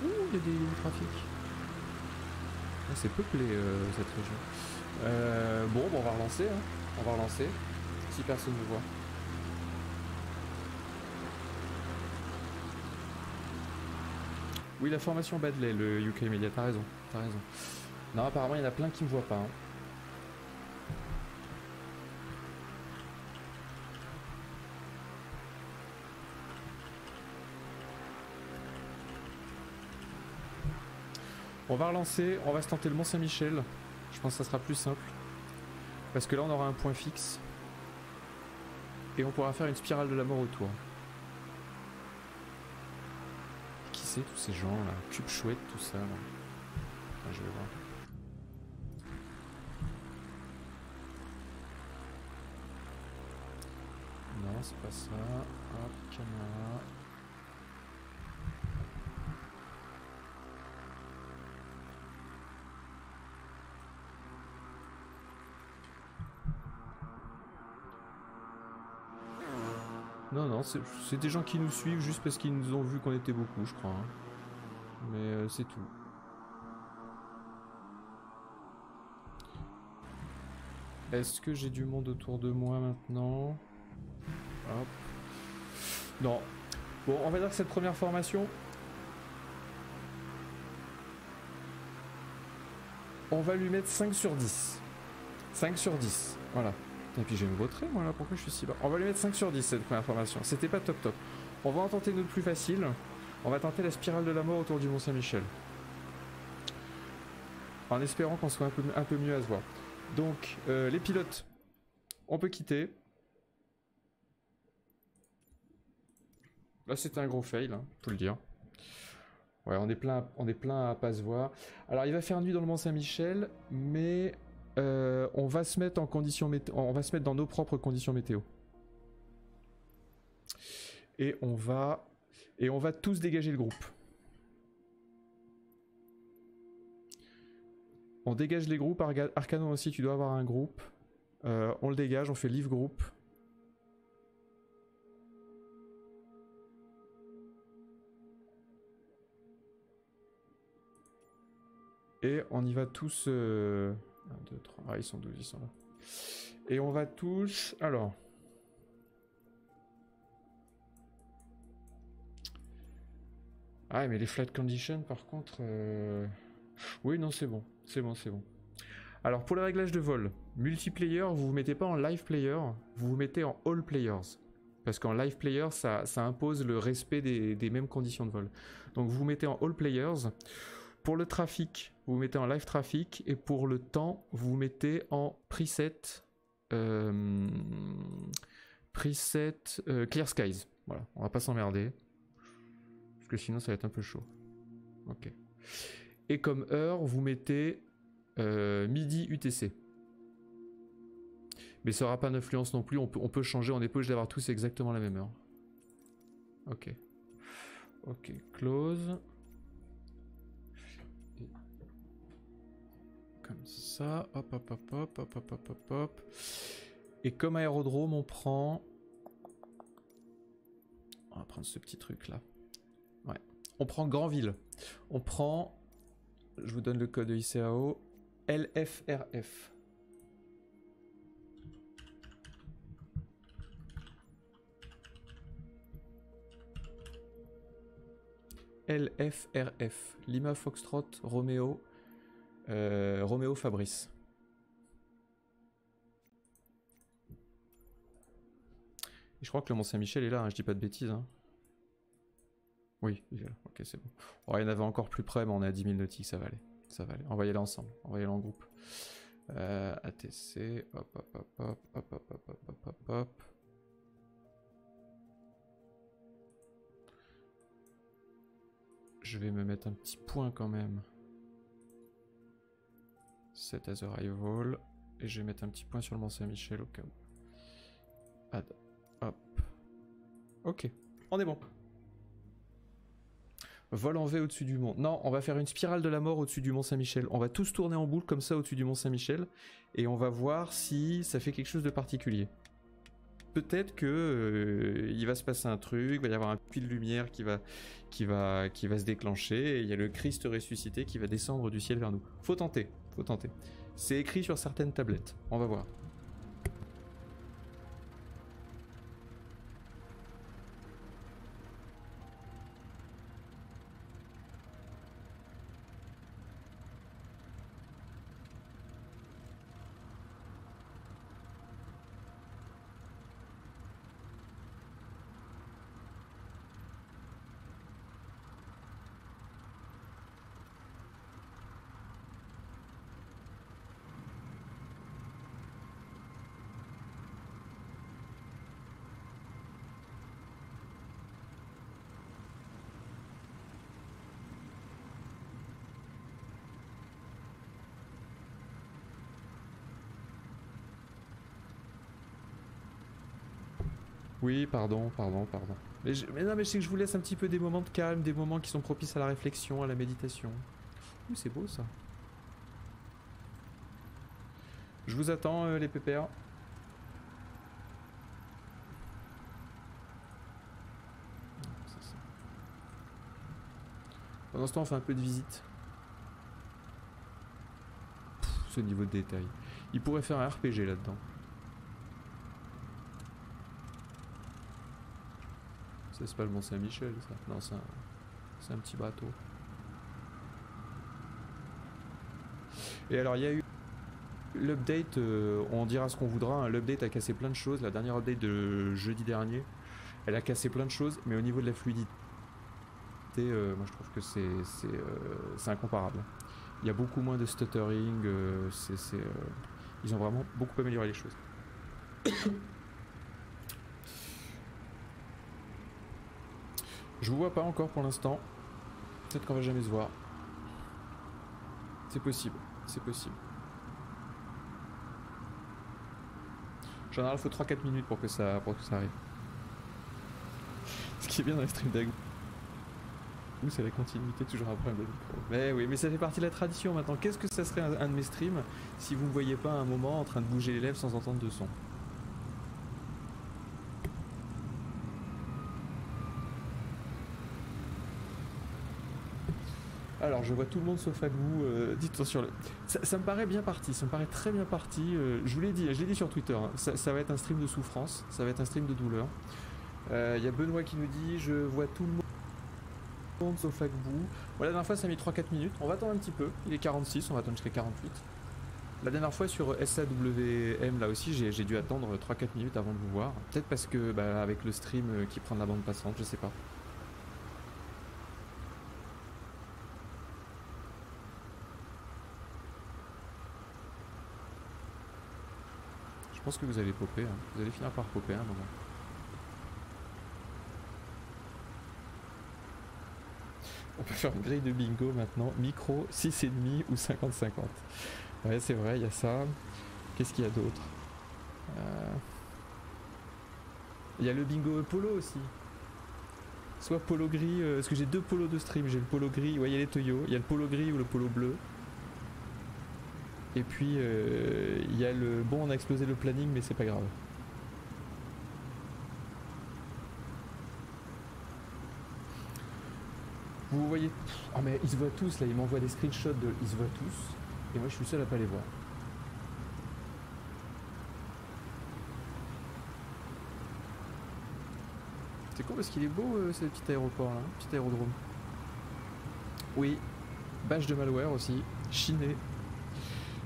Ouh, il y a du trafic. Ah, c'est peuplé cette région. Bon, on va relancer, hein. On va relancer. Si personne ne voit. Oui, la formation Badley, le UK Media, t'as raison, t'as raison. Non, apparemment, il y en a plein qui me voient pas. Hein. On va relancer, on va se tenter le Mont-Saint-Michel. Je pense que ça sera plus simple. Parce que là, on aura un point fixe. Et on pourra faire une spirale de la mort autour. Qui c'est tous ces gens là? Cube chouette, tout ça là. Enfin, je vais voir. Non, c'est pas ça. Hop, caméra. Non, non, c'est des gens qui nous suivent juste parce qu'ils nous ont vu qu'on était beaucoup, je crois. Hein. Mais c'est tout. Est-ce que j'ai du monde autour de moi maintenant? Hop. Non. Bon, on va dire que cette première formation, on va lui mettre 5 sur 10. 5 sur 10, voilà. Et puis j'ai une voterie, moi là, pourquoi je suis si bas? On va lui mettre 5 sur 10 cette première formation. C'était pas top top. On va en tenter une autre plus facile. On va tenter la spirale de la mort autour du Mont-Saint-Michel. En espérant qu'on soit un peu mieux à se voir. Donc, les pilotes, on peut quitter. Là, c'était un gros fail, hein, faut le dire. Ouais, on est plein à pas se voir. Alors, il va faire nuit dans le Mont-Saint-Michel, mais on va se mettre en condition météo. On va se mettre dans nos propres conditions météo. Et on va tous dégager le groupe. On dégage les groupes. Arcanon aussi, tu dois avoir un groupe. On le dégage, on fait leave group. Et on y va tous... 1, 2, 3... Ah, ils sont 12, ils sont là. Et on va tous... Alors... Ah, mais les flight conditions, par contre... Oui, non, c'est bon. C'est bon, c'est bon. Alors, pour le réglage de vol, multiplayer, vous vous mettez pas en live player, vous vous mettez en all players. Parce qu'en live player, ça impose le respect des mêmes conditions de vol. Donc, vous vous mettez en all players. Pour le trafic, vous vous mettez en live traffic. Et pour le temps, vous vous mettez en preset... Clear Skies. Voilà, on va pas s'emmerder. Parce que sinon, ça va être un peu chaud. Ok. Et comme heure, vous mettez midi UTC. Mais ça n'aura pas d'influence non plus, on peut changer, on n'est pas obligé d'avoir tous exactement la même heure. Ok. Ok, close. Et comme ça, hop hop hop hop hop hop hop hop hop. Et comme aérodrome, on prend... On va prendre ce petit truc là. Ouais. On prend Granville. On prend... Je vous donne le code de ICAO. LFRF. LFRF. Lima Foxtrot Romeo. Romeo Fabrice. Et je crois que le Mont-Saint-Michel est là, hein, je dis pas de bêtises. Hein. Oui, ok, c'est bon. Oh, il y en avait encore plus près, mais on est à 10 000 nautiques, ça va aller. Ça va aller. On va y aller ensemble, on va y aller en groupe. ATC, hop hop hop hop hop hop hop hop hop hop. Je vais me mettre un petit point quand même. Set as arrival. Et je vais mettre un petit point sur le Mont-Saint-Michel au cas où. Add. Hop. Ok, on est bon. Vol en V au-dessus du mont. Non, on va faire une spirale de la mort au-dessus du Mont Saint-Michel. On va tous tourner en boule comme ça au-dessus du Mont Saint-Michel. Et on va voir si ça fait quelque chose de particulier. Peut-être que il va se passer un truc, il va y avoir un puits de lumière qui va se déclencher. Et il y a le Christ ressuscité qui va descendre du ciel vers nous. Faut tenter, faut tenter. C'est écrit sur certaines tablettes. On va voir. Oui, pardon. Mais non, mais je sais que je vous laisse un petit peu des moments de calme, des moments qui sont propices à la réflexion, à la méditation. Ouh, c'est beau ça. Je vous attends, les pépères. Pendant ce temps, on fait un peu de visite. Ce niveau de détail. Il pourrait faire un RPG là-dedans. Ça, c'est pas le Mont Saint-Michel, ça. Non, c'est un petit bateau. Et alors, il y a eu l'update, on dira ce qu'on voudra, hein, l'update a cassé plein de choses. La dernière update de jeudi dernier, elle a cassé plein de choses, mais au niveau de la fluidité, moi je trouve que c'est incomparable. Il y a beaucoup moins de stuttering, ils ont vraiment beaucoup amélioré les choses. Je vous vois pas encore pour l'instant. Peut-être qu'on va jamais se voir. C'est possible, c'est possible. En général, il faut 3-4 minutes pour que ça arrive. Ce qui est bien dans les streams d'Agou, c'est la continuité toujours après un micro. Mais oui, mais ça fait partie de la tradition maintenant. Qu'est-ce que ça serait un de mes streams si vous ne me voyez pas un moment en train de bouger les lèvres sans entendre de son? Alors, je vois tout le monde sauf Agou. Dites-moi sur le... Ça me paraît bien parti, ça me paraît très bien parti. Je vous l'ai dit, je l'ai dit sur Twitter, hein, ça va être un stream de souffrance, ça va être un stream de douleur. Il y a Benoît qui nous dit, je vois tout le monde sauf Agou. Bon, la dernière fois, ça a mis 3-4 minutes. On va attendre un petit peu. Il est 46, on va attendre jusqu'à 48. La dernière fois sur SAWM, là aussi, j'ai dû attendre 3-4 minutes avant de vous voir. Peut-être parce que, avec le stream qui prend de la bande passante, je sais pas. Je pense que vous allez popper, hein. Vous allez finir par popper à un moment. On peut faire une grille de bingo maintenant. Micro, 6,5 ou 50-50. Ouais, c'est vrai, il y a ça. Qu'est-ce qu'il y a d'autre? Il y a le bingo polo aussi. Soit polo gris, parce que j'ai deux polos de stream. J'ai le polo gris, ouais, il y a les Toyo. Il y a le polo gris ou le polo bleu. Et puis, il y a le... Bon, on a explosé le planning, mais c'est pas grave. Vous voyez... Ah mais ils se voient tous là, ils m'envoient des screenshots de... Ils se voient tous. Et moi je suis le seul à pas les voir. C'est cool parce qu'il est beau ce petit aéroport là, petit aérodrome. Oui, bâche de malware aussi, chiné.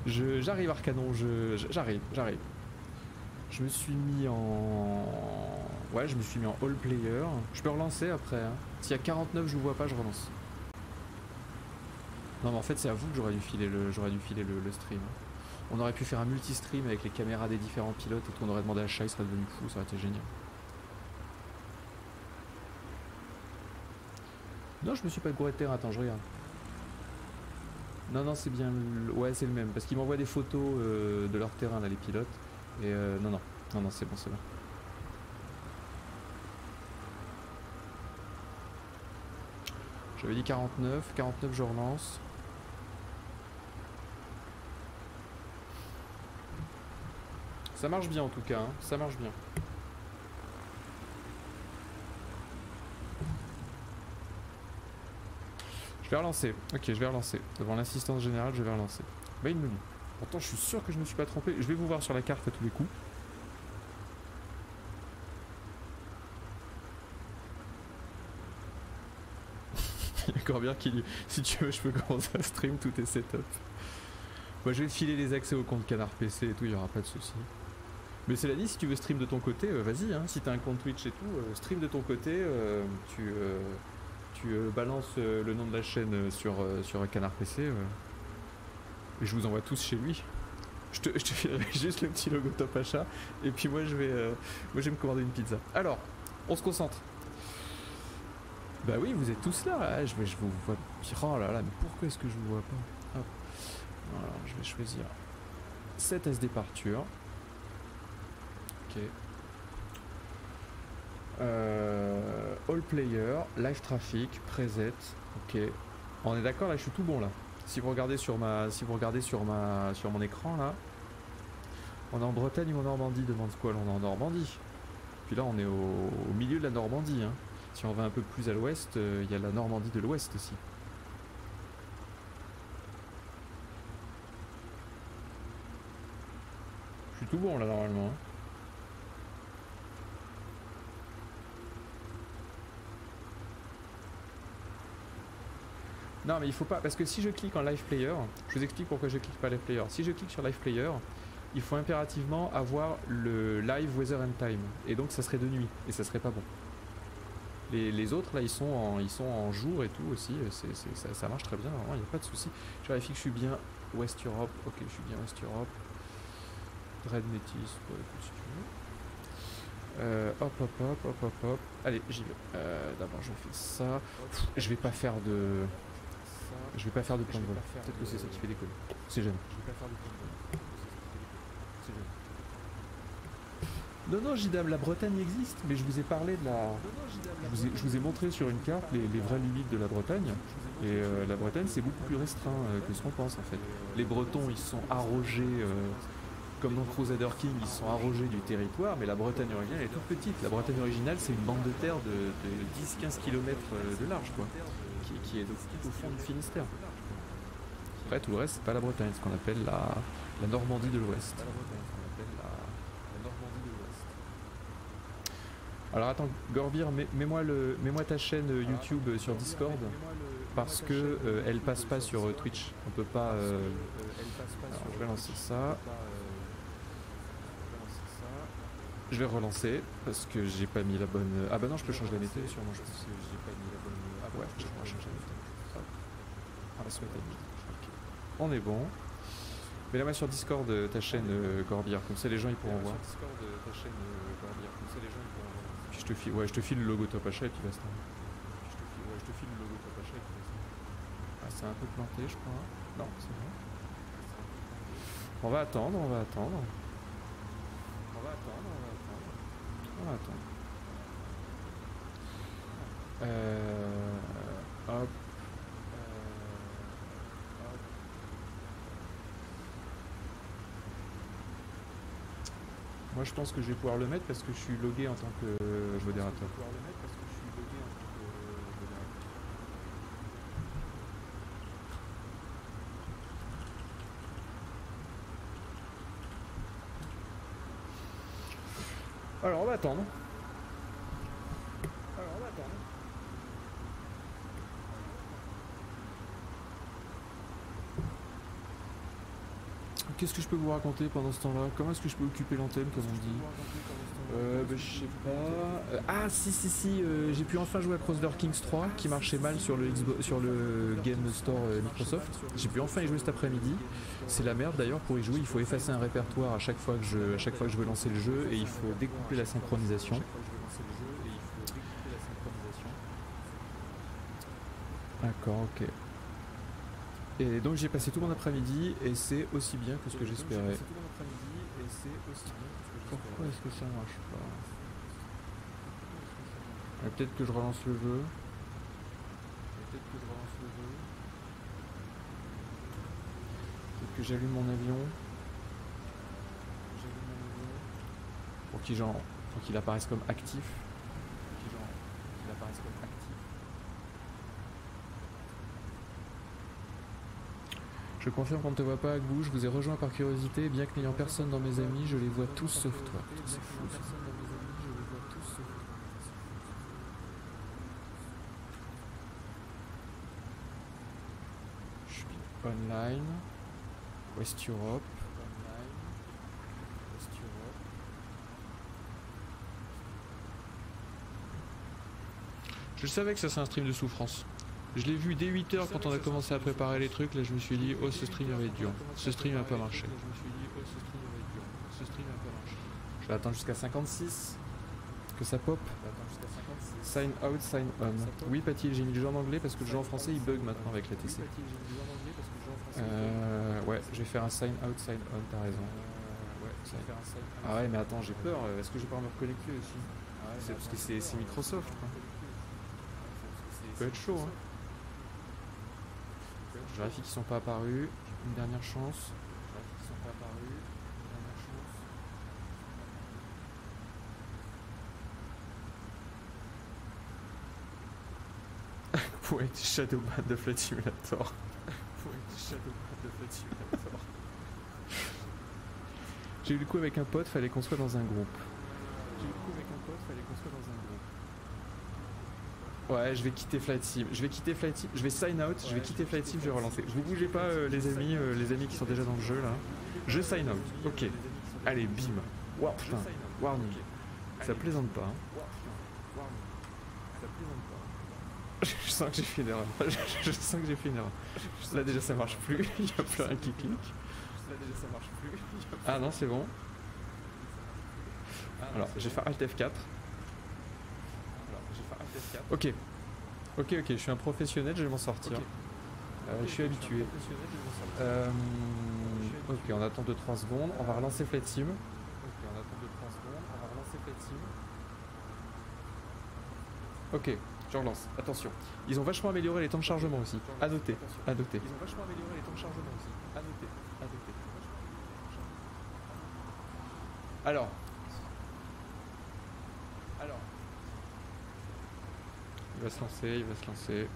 J'arrive Arcanon, j'arrive. Je me suis mis en... Ouais, je me suis mis en all player. Je peux relancer après. Hein. S'il y a 49, je vous vois pas, je relance. Non mais en fait c'est à vous que j'aurais dû filer le stream. On aurait pu faire un multi-stream avec les caméras des différents pilotes et tout, on aurait demandé à Chat, il serait devenu fou, ça aurait été génial. Non, je me suis pas gouré de terrain, attends, je regarde. Non, c'est bien, ouais c'est le même, parce qu'ils m'envoient des photos de leur terrain là, les pilotes. Et non, c'est bon, c'est bon. J'avais dit 49 je relance. Ça marche bien en tout cas, hein. Ça marche bien. Je vais relancer, ok je vais relancer. Devant l'assistance générale je vais relancer. Main menu. Pourtant je suis sûr que je me suis pas trompé. Je vais vous voir sur la carte à tous les coups. Il y a Corbière qui dit si tu veux je peux commencer à stream, tout est setup. Moi je vais te filer les accès au compte Canard PC et tout, il n'y aura pas de souci. Mais cela dit, si tu veux stream de ton côté, vas-y, hein, si t'as un compte Twitch et tout, stream de ton côté, tu balances le nom de la chaîne sur Canard PC et je vous envoie tous chez lui. Je te filerai juste le petit logo Top Achat et puis moi je vais me commander une pizza. Alors, on se concentre. Bah oui, vous êtes tous là, là. Je vous vois. Oh là là, mais pourquoi est-ce que je vous vois pas? Hop. Alors, je vais choisir 7 SD Parture. Ok. All player, live traffic, preset. Ok. On est d'accord là, je suis tout bon là. Si vous regardez sur mon écran là, on est en Bretagne ou en Normandie, demande Squall, on est en Normandie. Puis là on est au milieu de la Normandie. Hein. Si on va un peu plus à l'ouest, il y a la Normandie de l'ouest aussi. Je suis tout bon là normalement. Hein. Non mais il faut pas, parce que si je clique en live player, je vous explique pourquoi je clique pas live player. Si je clique sur live player, il faut impérativement avoir le live weather and time, et donc ça serait de nuit, et ça serait pas bon. Les autres là ils sont en jour et tout aussi, ça marche très bien, vraiment il n'y a pas de souci. Je vérifie que je suis bien West Europe, ok je suis bien West Europe. Dread Métis, bon, écoute si tu veux. Hop. Allez j'y vais. D'abord je fais ça. Je vais pas faire de... plan de vol. Peut-être que c'est ça qui fait décoller. C'est jeune. Non, Gidam, la Bretagne existe, mais je vous ai parlé de la... Je vous ai montré sur une carte les vraies limites de la Bretagne. Et la Bretagne, c'est beaucoup plus restreint que ce qu'on pense, en fait. Les Bretons, ils sont arrogés, comme dans Crusader King, ils sont arrogés du territoire, mais la Bretagne originale est toute petite. La Bretagne originale, c'est une bande de terre de 10-15 km de large, quoi, qui est au fond du Finistère. Après, tout le reste, c'est pas la Bretagne, c'est ce qu'on appelle la Normandie de l'Ouest. Alors attends, Gorbir, mets-moi ta chaîne YouTube sur Discord, parce que elle passe pas sur Twitch. On peut pas... Alors, je vais lancer ça. Je vais relancer, parce que j'ai pas mis la bonne... Ah bah non, je peux changer la météo, sûrement, je pense que j'ai pas mis la bonne... Ah ouais, je vais changer la météo. Ah, la souhaite okay. On est bon. Mets-la-moi sur Discord ta chaîne Gorbir, comme ça les gens ils pourront voir. Puis je te file le logo Top Achat et puis basta. C'est un peu planté, je crois. Non, c'est bon. On va attendre, on va attendre. On va attendre, on va attendre. On va attendre. Hop. Moi je pense que je vais pouvoir le mettre parce que je suis logué en tant que modérateur. Alors on va attendre. Qu'est-ce que je peux vous raconter pendant ce temps-là? Comment est-ce que je peux occuper l'antenne, comme on dit? Je sais pas. Ah si, j'ai pu enfin jouer à Crusader Kings 3 qui marchait mal sur le Game Store Microsoft. J'ai pu enfin y jouer cet après-midi. C'est la merde d'ailleurs, pour y jouer il faut effacer un répertoire à chaque fois que je veux lancer le jeu et il faut découpler la synchronisation. D'accord, ok. Et donc j'ai passé tout mon après-midi et c'est aussi bien que ce que j'espérais. Pourquoi est-ce que ça marche pas? Peut-être que je relance le jeu. Peut-être que j'allume mon avion. Pour qu'il apparaisse comme actif. Je confirme qu'on ne te voit pas, Agbou, je vous ai rejoint par curiosité, bien que n'ayant personne dans mes amis, je les vois tous sauf toi. C'est fou ça. Je suis online. West Europe. Je savais que ça c'est un stream de souffrance. Je l'ai vu dès 8h quand on a commencé à préparer les trucs, là je me suis dit oh ce stream va être dur, ce stream va pas marcher. Je vais attendre jusqu'à 56, que ça pop. Sign out, sign on. Oui Patil, j'ai mis le jeu en anglais parce que le jeu en français il bug maintenant avec la TC. Ouais, je vais faire un sign out, sign on, t'as raison. Ah ouais mais attends, j'ai peur, est-ce que je vais pouvoir me reconnecter aussi? C'est parce que c'est Microsoft quoi. Ça peut être chaud hein. Je vérifie qu'ils sont pas apparus. Une dernière chance. Pour être Shadowban de Flight Simulator. J'ai eu le coup avec un pote, fallait qu'on soit dans un groupe. Ouais, je vais quitter Flight Sim. Je vais sign out, je vais quitter Flight Sim, je vais relancer. Vous bougez pas les amis qui sont déjà dans le jeu là. Je sign out. Ok. Allez, bim. Wow, putain. Warning. Ça plaisante pas. Hein. Je sens que j'ai fait une erreur. Je sens que j'ai fait une erreur. Là déjà ça marche plus. Il n'y a plus rien qui clique. Ah non, c'est bon. Alors, je vais faire Alt F4. Ok, je suis un professionnel, je vais m'en sortir. Je suis habitué. Ok, on attend 2-3 secondes. On va relancer Flight Sim. Ok, je relance. Attention. Ils ont vachement amélioré les temps de chargement aussi. À noter. Alors. Il va se lancer.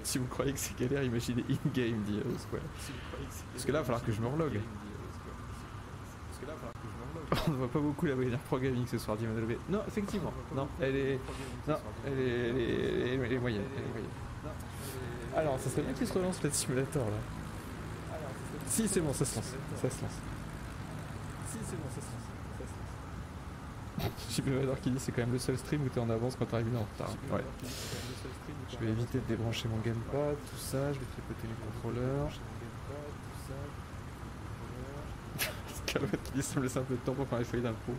Si vous croyez que c'est galère, imaginez in-game, dit Square. Parce que là, il va falloir que je me relogue. On ne voit pas beaucoup la Wayner Programming ce soir, dit Manuel B. Non, effectivement. Non, elle est moyenne. Alors, ça serait bien qu'il se relance le simulator là. Si, c'est bon, ça se lance. J'ai bien alors qui dit c'est quand même le seul stream où t'es en avance quand t'arrives en retard. Ouais. Je vais éviter de débrancher mon gamepad, tout ça, je vais tripoter les contrôleurs. Calvette qui dit ça me laisse un peu de temps pour faire les feuilles d'impôt.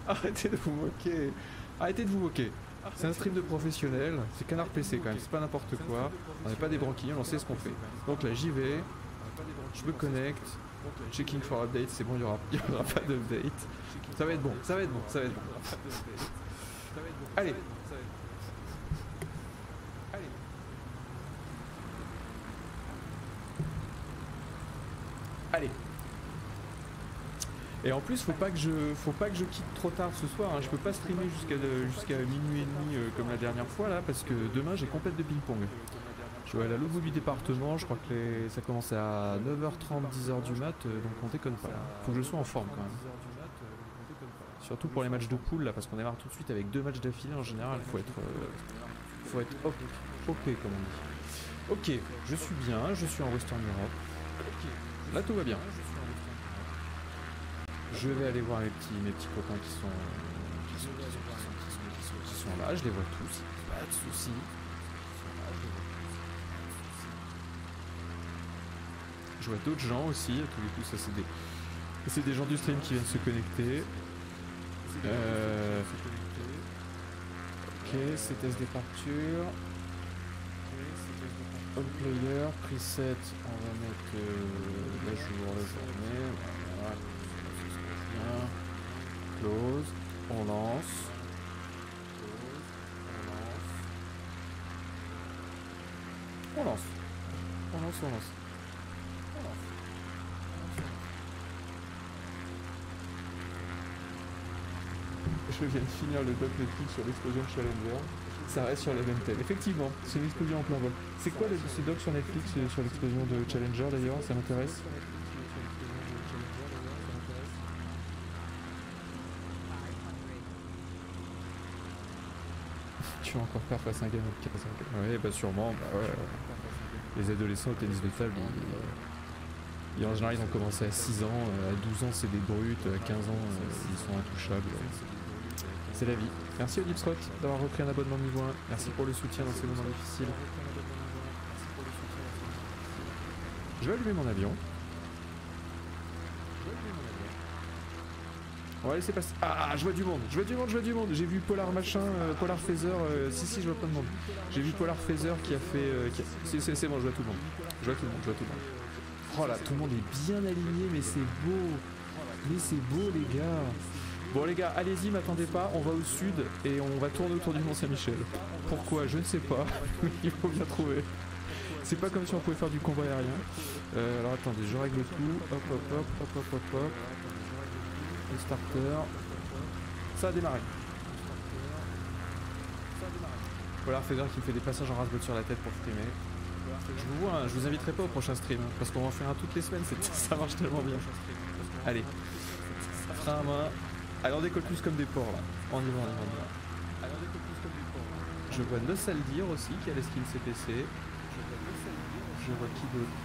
Arrêtez de vous moquer. Arrêtez de vous moquer. C'est un stream de professionnel, c'est Canard PC quand même, c'est pas n'importe quoi. On n'est pas des branquillons, on sait ce qu'on fait. Donc là j'y vais, je me connecte, checking for update, c'est bon, il y aura pas d'update. Ça va être bon, ça va être bon, ça va être bon. Allez. Allez. Et en plus, faut pas que je quitte trop tard ce soir. Hein. Je peux pas streamer jusqu'à minuit et demi comme la dernière fois là, parce que demain j'ai compète de ping-pong. Je vais aller à l'autre bout du département. Je crois que ça commence à 9h30, 10h du mat, donc on déconne pas. Là. Faut que je sois en forme quand même. Surtout pour les matchs de poule là, parce qu'on démarre tout de suite avec 2 matchs d'affilée en général. Faut être OP comme on dit. Ok, je suis bien, je suis en Western Europe. Là tout va bien. Je vais aller voir mes petits copains qui sont là, je les vois tous, pas de soucis. Je vois d'autres gens aussi, à tous les coups ça c'est des gens du stream qui viennent se connecter. Ok, c'est test des partures. On player, preset, on va mettre la journée. Voilà. Close, on lance. Je viens de finir le doc Netflix sur l'explosion de Challenger. Ça reste sur l'Eventel. Effectivement, c'est une explosion en plein vol. C'est quoi ce doc sur Netflix sur l'explosion de Challenger d'ailleurs? Ça m'intéresse. Tu vas encore faire face à un gamin de 15 ans. Ouais, bah sûrement. Bah ouais. Les adolescents au tennis de table, en général, ils ont commencé à 6 ans. À 12 ans, c'est des brutes. À 15 ans, ils sont intouchables. C'est la vie. Merci Odipsrot d'avoir repris un abonnement niveau 1. Merci pour le soutien dans ces moments difficiles. Je vais allumer mon avion. On va laisser passer. Ah, je vois du monde. J'ai vu Polar machin, Polar Phaser. Si, je vois plein de monde. J'ai vu Polar Phaser qui a fait. C'est bon, je vois tout le monde. Oh là, tout le monde est bien aligné, mais c'est beau, les gars. Bon les gars, allez-y, m'attendez pas, on va au sud et on va tourner autour du Mont-Saint-Michel. Pourquoi? Je ne sais pas, il faut bien trouver. C'est pas comme si on pouvait faire du combat aérien. Alors attendez, je règle tout. Hop. Le starter. Ça a démarré. Voilà, Feather qui me fait des passages en rasbot sur la tête pour streamer. Je vous vois, hein, je vous inviterai pas au prochain stream, hein, parce qu'on va en faire un toutes les semaines, ça marche tellement bien. Allez, frein à main. Allez, on décolle tous comme des porcs là. On y va. Je vois Nossaldir aussi qui a les skins CPC. Je vois qui d'autre?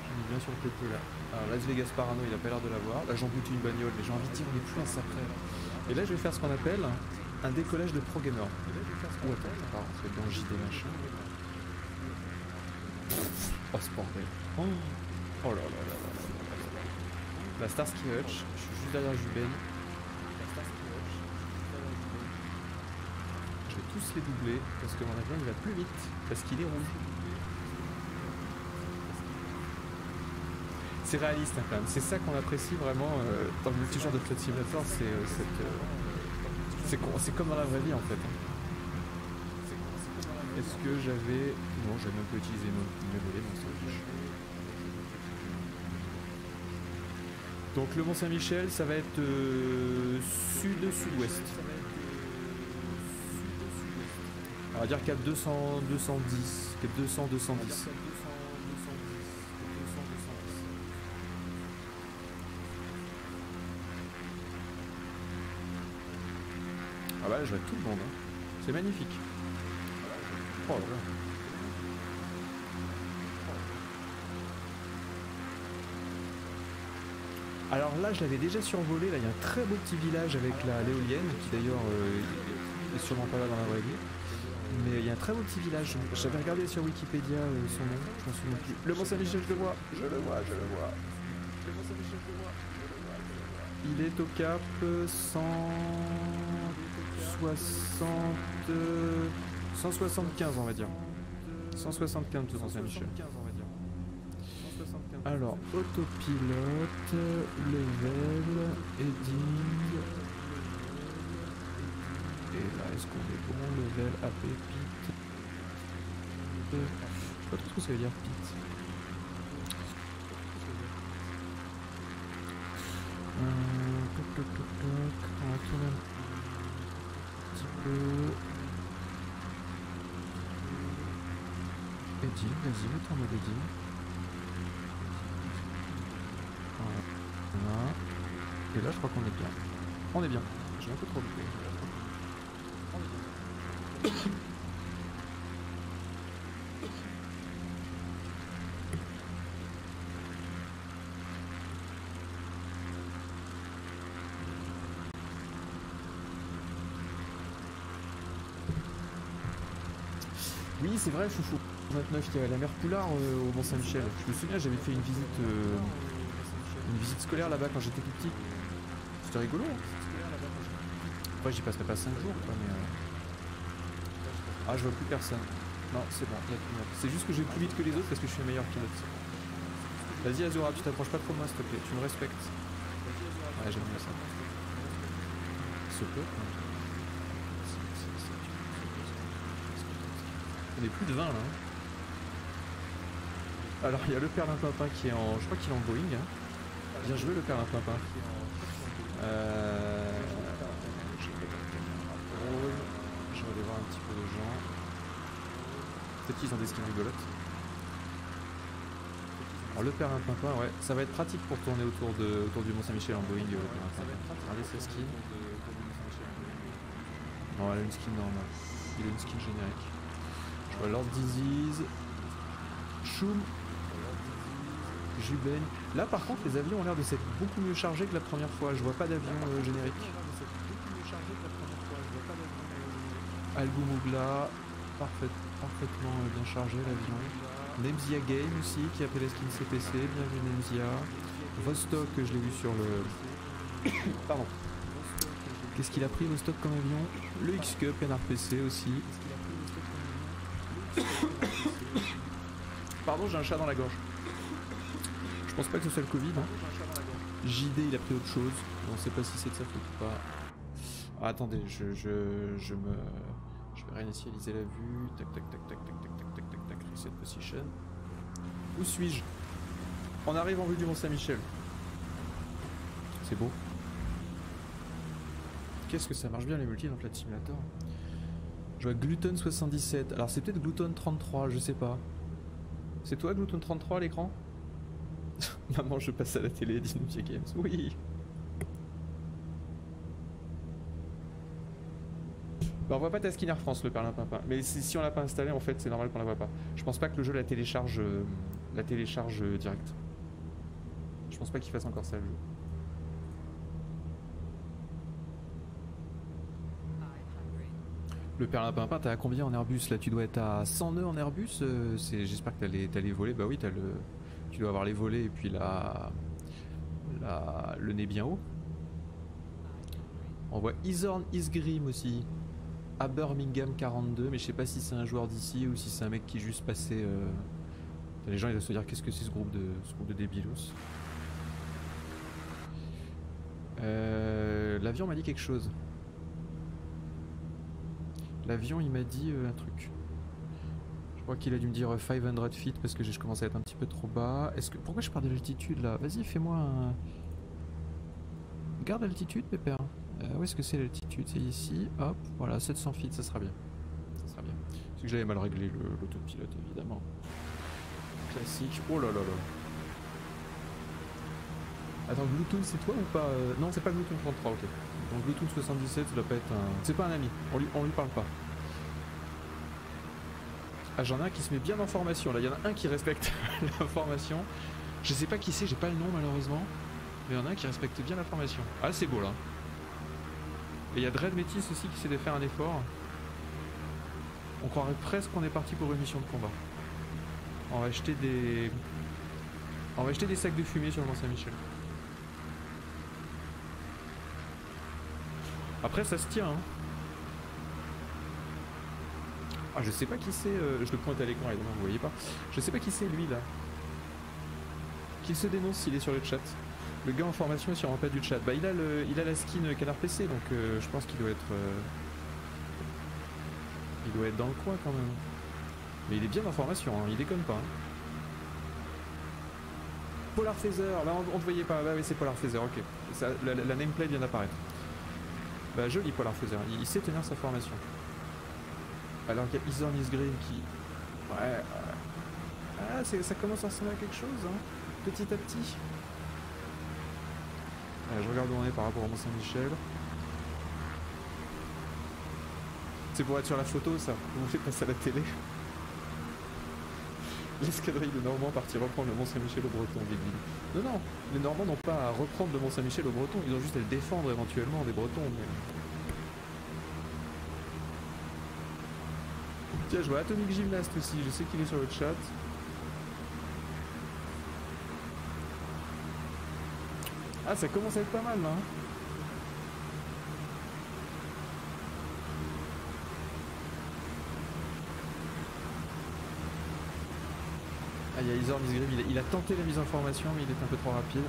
J'ai mis bien sur le côté là. Alors Las Vegas Parano, il a pas l'air de l'avoir. Là j'en boutte une bagnole, mais j'ai envie de dire on est plus un sacré. Et là je vais faire ce qu'on appelle un décollage de pro gamer. Ou attends, ça va rentrer dans JD machin. Oh ce bordel. Oh là là là là. La Starsky Hutch, je suis juste derrière Juben. Je vais tous les doubler parce que mon avion il va plus vite parce qu'il est rouge. C'est réaliste hein, quand même, c'est ça qu'on apprécie vraiment dans le multijoueur de Flight Simulator, c'est comme dans la vraie vie en fait. Est-ce que j'avais... Non, j'avais même pas utilisé mes volets, mais ça fiche. Donc le Mont-Saint-Michel, ça va être sud-sud-ouest. On va dire qu'à 200, 210, 200, 210. Ah bah là, je vois tout le monde. Hein. C'est magnifique. Oh là là. Alors là, je l'avais déjà survolé. Là, il y a un très beau petit village avec l'éolienne, qui d'ailleurs est sûrement pas là dans la vraie vie. Mais il y a un très beau petit village. J'avais regardé sur Wikipédia son nom, je m'en souviens plus. Le Mont-Saint-Michel, je le vois. Le Mont-Saint-Michel, je le vois. Il est au cap 175 on va dire. 175 tout Saint-Michel. Alors, autopilote, level, heading. Et là, est-ce qu'on est bon? Level, AP, pit. Je sais pas trop ce que ça veut dire, pit. Toc, toc, toc, toc. On va tourner un petit peu. Heading, vas-y, mets en mode heading. Voilà. Et là, je crois qu'on est bien. On est bien. J'ai un peu trop loupé. Oui, c'est vrai, chouchou. 29, il y a la mer Poulard au Mont-Saint-Michel. Je me souviens, j'avais fait une visite scolaire là-bas quand j'étais tout petit. C'était rigolo. Hein. Après, j'y passerai pas 5 jours, quoi, mais. Ah, je vois plus personne. Non, c'est bon, il y a tout le monde. C'est juste que je vais plus vite que les autres parce que je suis un meilleur pilote. Vas-y, Azura, tu t'approches pas trop de moi, s'il te plaît. Tu me respectes. Ouais, j'aime bien ça. Ce peu. On est plus de 20 là. Alors il y a le Perlimpinpin qui est en. Je crois qu'il est en Boeing. Hein. Bien joué le Perlimpinpin. Je vais aller voir un petit peu de gens. Peut-être qu'ils ont des skins rigolotes. Alors le Perlimpinpin, ouais, ça va être pratique pour tourner autour du Mont-Saint-Michel en Boeing. Regardez ses skins. Non, elle a une skin normale. Il a une skin générique. Je vois Lord Disease, Choum, Juben. Là par contre les avions ont l'air de s'être beaucoup mieux chargés que la première fois. Je vois pas d'avion générique. Algoumogla, parfaitement bien chargé l'avion. Nemzia Game aussi qui a fait la skin CPC, bienvenue Nemzia. Vostok que je l'ai vu sur le... Pardon. Qu'est-ce qu'il a pris Vostok comme avion? Le X-Cup NRPC aussi. Pardon, j'ai un chat dans la gorge. Je pense pas que ce soit le Covid. Hein. JD, il a pris autre chose. On sait pas si c'est de sa faute ou pas. Ah, attendez, je vais réinitialiser la vue. Tac, tac, tac, tac, tac, tac, tac, tac, tac, tac, reset position. Où suis-je? On arrive en vue du Mont-Saint-Michel. C'est beau. Qu'est-ce que ça marche bien les multis dans Flight Simulator. Je vois Gluton 77. Alors c'est peut-être Gluton 33, je sais pas. C'est toi Gluton 33 à l'écran? Maman, je passe à la télé, dis-nous Via Games. Oui. Bah, on voit pas ta skin Air France, le Perlimpinpin. Mais si on l'a pas installé, en fait, c'est normal qu'on la voit pas. Je pense pas que le jeu la télécharge direct. Je pense pas qu'il fasse encore ça le jeu. Le Perlimpinpin, t'as à combien en Airbus là? Tu dois être à 100 nœuds en Airbus. J'espère que t'as les volets. Bah oui, tu dois avoir les volets et puis le nez bien haut. On voit Isorn Isgrim aussi. À Birmingham 42, mais je sais pas si c'est un joueur d'ici ou si c'est un mec qui est juste passé. Les gens ils doivent se dire qu'est-ce que c'est ce groupe de débilos. L'avion m'a dit quelque chose. L'avion il m'a dit un truc. Je crois qu'il a dû me dire 500 feet parce que je commence à être un petit peu trop bas. Pourquoi je pars de l'altitude là? Vas-y fais-moi un... Garde l'altitude pépère. Où est-ce que c'est l'altitude? C'est ici, hop, voilà, 700 feet, ça sera bien. Ça sera bien. C'est que j'avais mal réglé l'autopilote évidemment. Classique, oh là là là. Attends, Bluetooth c'est toi ou pas? Non, c'est pas Bluetooth 33, ok. Donc Bluetooth 77, ça doit pas être un... C'est pas un ami, on lui parle pas. Ah, j'en ai un qui se met bien en formation, là, il y en a un qui respecte la formation. Je sais pas qui c'est, j'ai pas le nom malheureusement. Mais il y en a un qui respecte bien la formation. Ah, c'est beau là. Et il y a Dread Métis aussi qui essaie de faire un effort. On croirait presque qu'on est parti pour une mission de combat. On va acheter des sacs de fumée sur le Mont-Saint-Michel. Après ça se tient hein. Ah je sais pas qui c'est, je le pointe à l'écran évidemment vous voyez pas. Je sais pas qui c'est lui là. Qu'il se dénonce s'il est sur le chat. Le gars en formation est sur un pas du chat. Bah il a la skin Canard PC donc je pense qu'il doit être il doit être dans le coin quand même. Mais il est bien en formation, hein, il déconne pas. Hein. Polar Phaser, là on ne voyait pas, bah oui c'est Polar Phaser, ok. Ça, la nameplate vient d'apparaître. Bah joli Polar Phaser, il sait tenir sa formation. Alors qu'il y a Izorn Isgreen qui... Ouais, ah ça commence à ressembler à quelque chose, hein, petit à petit. Je regarde où on est par rapport au Mont-Saint-Michel. C'est pour être sur la photo ça, vous faites passer à la télé. L'escadrille de Normands partit reprendre le Mont-Saint-Michel au Breton, Big. Non, les Normands n'ont pas à reprendre le Mont-Saint-Michel au Breton, ils ont juste à le défendre éventuellement des Bretons. Mais... Tiens, je vois Atomic Gymnast aussi, je sais qu'il est sur le chat. Ah, ça commence à être pas mal là. Ah, il y a Izorn Isgrave, il a tenté la mise en formation, mais il est un peu trop rapide.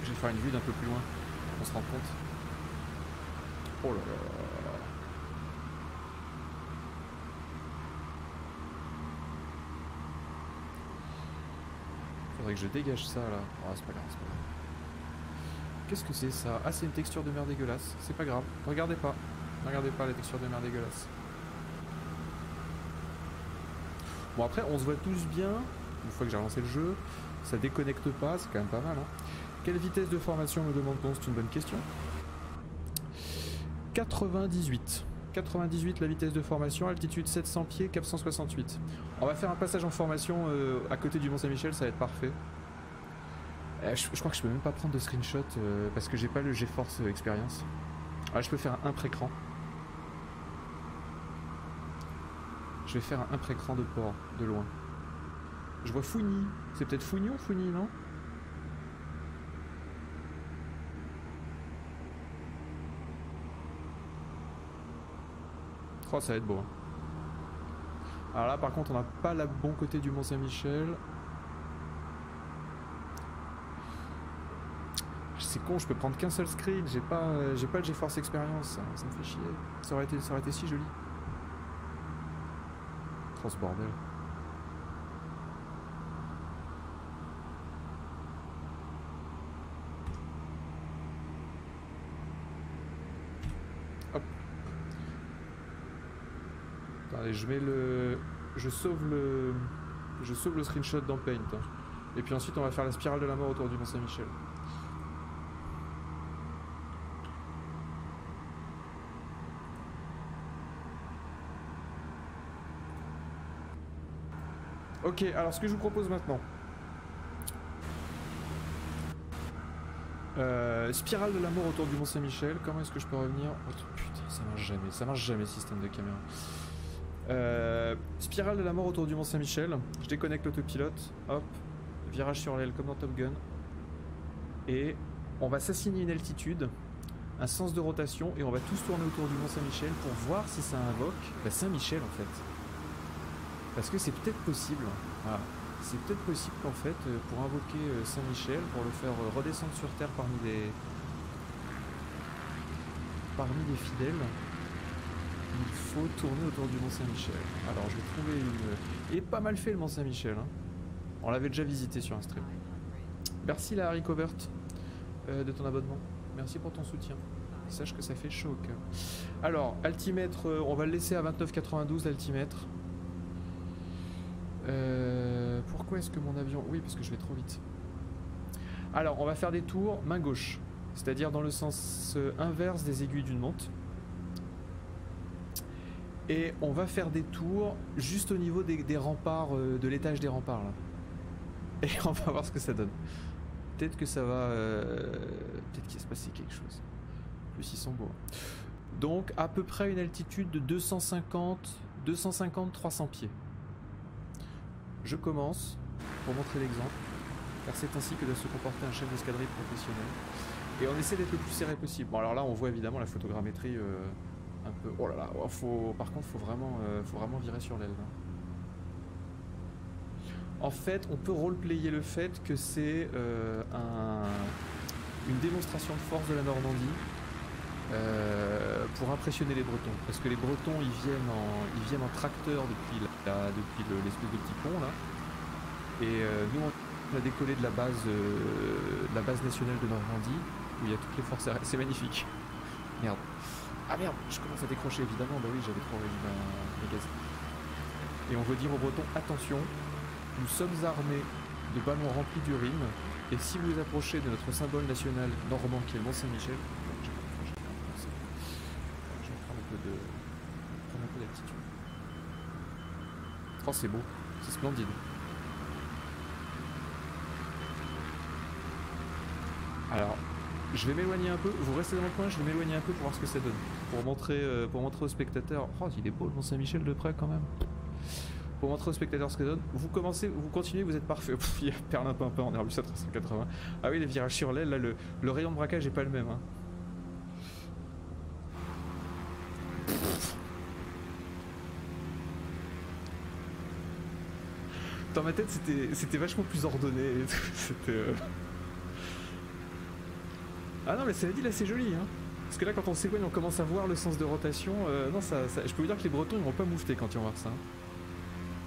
Je vais faire une vue d'un peu plus loin, on se rend compte. Oh là là. Faudrait que je dégage ça là. Oh, c'est pas grave, c'est pas grave. Qu'est-ce que c'est ça? Ah, c'est une texture de mer dégueulasse. C'est pas grave. Regardez pas. Regardez pas la texture de mer dégueulasse. Bon, après, on se voit tous bien. Une fois que j'ai relancé le jeu, ça déconnecte pas. C'est quand même pas mal. Hein. Quelle vitesse de formation me demande-t-on? C'est une bonne question. 98. 98 la vitesse de formation, altitude 700 pieds, cap 168. On va faire un passage en formation à côté du Mont-Saint-Michel, ça va être parfait. Je crois que je peux même pas prendre de screenshot parce que j'ai pas le GeForce Experience. Ah, je peux faire un pré-écran. Je vais faire un pré-écran de port, de loin. Je vois Fougny. C'est peut-être Fougny ou Fougny, non? Oh, ça va être beau. Hein. Alors là, par contre, on n'a pas le bon côté du Mont-Saint-Michel. C'est con, je peux prendre qu'un seul screen. J'ai pas le GeForce Experience. Ça me fait chier. Ça aurait été si joli. Oh, ce bordel. Hop. Attendez, je sauve le screenshot dans Paint. Et puis ensuite on va faire la spirale de la mort autour du Mont-Saint-Michel. Ok, alors ce que je vous propose maintenant. Spirale de la mort autour du Mont-Saint-Michel. Comment est-ce que je peux revenir? Oh, putain, ça marche jamais le système de caméra. Spirale de la mort autour du Mont-Saint-Michel. Je déconnecte l'autopilote. Hop. Virage sur l'aile comme dans Top Gun. Et on va s'assigner une altitude, un sens de rotation, et on va tous tourner autour du Mont-Saint-Michel pour voir si ça invoque Saint-Michel en fait. Parce que c'est peut-être possible. Voilà. C'est peut-être possible qu'en fait, pour invoquer Saint-Michel, pour le faire redescendre sur Terre parmi les fidèles, il faut tourner autour du Mont-Saint-Michel. Alors je vais trouver une... Il est pas mal fait le Mont-Saint-Michel. Hein. On l'avait déjà visité sur un stream. Merci la Harry Covert de ton abonnement. Merci pour ton soutien. Sache que ça fait chaud au cœur. Alors, altimètre, on va le laisser à 29,92 l'altimètre. Pourquoi est-ce que mon avion... Oui, parce que je vais trop vite. Alors, on va faire des tours main gauche. C'est-à-dire dans le sens inverse des aiguilles d'une montre. Et on va faire des tours juste au niveau des remparts, de l'étage des remparts. Là. Et on va voir ce que ça donne. Peut-être que ça va... peut-être qu'il va se passer quelque chose. En plus, ils sont beaux. Donc, à peu près une altitude de 250-300 pieds. Je commence. pour montrer l'exemple, car c'est ainsi que doit se comporter un chef d'escadrille professionnel. Et on essaie d'être le plus serré possible. Bon alors là on voit évidemment la photogrammétrie un peu... Oh là là, par contre faut vraiment virer sur l'aile. En fait on peut roleplayer le fait que c'est une démonstration de force de la Normandie pour impressionner les Bretons. Parce que les Bretons ils viennent en tracteur depuis l'espèce de petit pont là. Et nous on a décollé de la base nationale de Normandie où il y a toutes les forces aériennes. C'est magnifique. Merde. Ah merde, je commence à décrocher évidemment. Bah oui, j'avais trop réduit ma magazine. Et on veut dire aux Bretons, attention, nous sommes armés de ballons remplis d'urine. Et si vous vous approchez de notre symbole national normand qui est le Mont-Saint-Michel, je vais prendre un peu d'altitude. Oh c'est beau, c'est splendide. Alors, je vais m'éloigner un peu, vous restez dans le coin, je vais m'éloigner un peu pour voir ce que ça donne. Pour montrer aux spectateurs. Oh, il est beau le Mont-Saint-Michel de près quand même. Pour montrer aux spectateurs ce que ça donne. Vous continuez, vous êtes parfait. Il y a Perlimpinpin en Airbus A380. Ah oui, les virages sur l'aile, là, le rayon de braquage est pas le même. Hein. Dans ma tête, c'était vachement plus ordonné. C'était... Ah non mais ça veut dire là c'est joli hein. Parce que là quand on s'éloigne on commence à voir le sens de rotation. Non je peux vous dire que les Bretons ils vont pas moufter quand ils vont voir ça.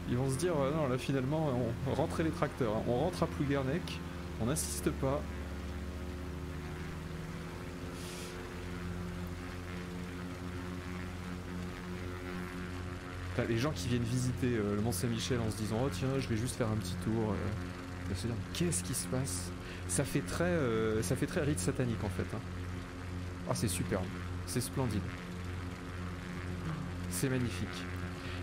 Ils vont se dire non là finalement on rentrait les tracteurs. Hein. On rentre à Plouguernec, on n'insiste pas. T'as les gens qui viennent visiter le Mont-Saint-Michel en se disant oh tiens je vais juste faire un petit tour. Ils vont se dire qu'est-ce qui se passe? Ça fait très rite satanique en fait. Hein. Oh, c'est superbe, c'est splendide. C'est magnifique.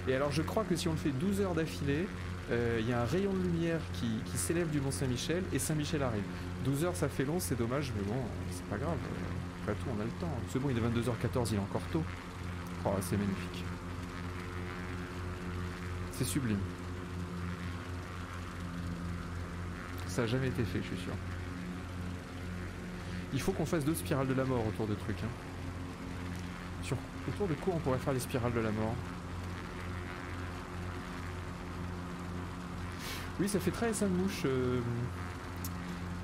Et alors je crois que si on le fait 12 heures d'affilée, il y a un rayon de lumière qui s'élève du Mont-Saint-Michel et Saint-Michel arrive. 12 heures ça fait long, c'est dommage, mais bon, c'est pas grave. Après tout, on a le temps. C'est bon, il est 22h14, il est encore tôt. Oh, c'est magnifique. C'est sublime. Ça n'a jamais été fait, je suis sûr. Il faut qu'on fasse d'autres spirales de la mort autour de trucs. Hein. Autour de quoi on pourrait faire les spirales de la mort? Oui, ça fait très essaim de mouche.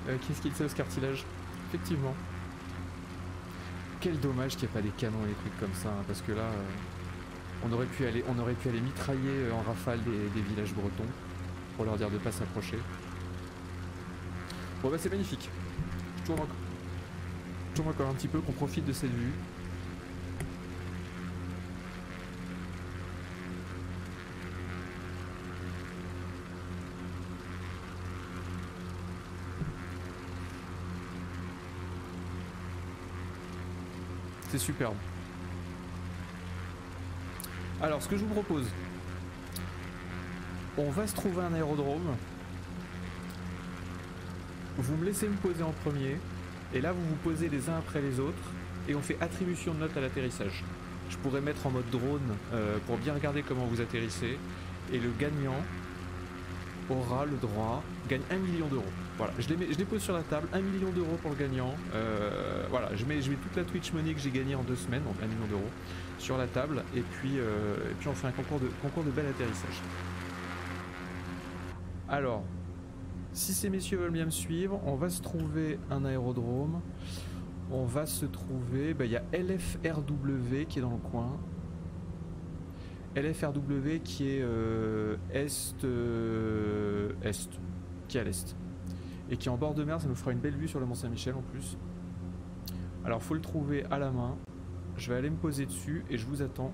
Qu'est-ce qu'il sait ce cartilage? Effectivement. Quel dommage qu'il n'y ait pas des canons et des trucs comme ça, hein, parce que là, on aurait pu aller mitrailler en rafale des villages bretons pour leur dire de pas s'approcher. Bon bah c'est magnifique. Je tourne encore un petit peu, qu'on profite de cette vue. C'est superbe. Alors ce que je vous propose, on va se trouver un aérodrome. Vous me laissez me poser en premier, et là vous vous posez les uns après les autres, et on fait attribution de notes à l'atterrissage. Je pourrais mettre en mode drone pour bien regarder comment vous atterrissez, et le gagnant aura le droit, gagne 1 million d'euros. Voilà, je les pose sur la table, 1 million d'euros pour le gagnant. Voilà, je mets toute la Twitch Money que j'ai gagnée en 2 semaines, donc 1 million d'euros, sur la table, et puis on fait un concours de bel atterrissage. Alors... Si ces messieurs veulent bien me suivre, on va se trouver un aérodrome. On va se trouver... Bah, y a LFRW qui est dans le coin. LFRW qui est est, qui est à l'est. Et qui est en bord de mer, ça nous fera une belle vue sur le Mont-Saint-Michel en plus. Alors faut le trouver à la main. Je vais aller me poser dessus et je vous attends.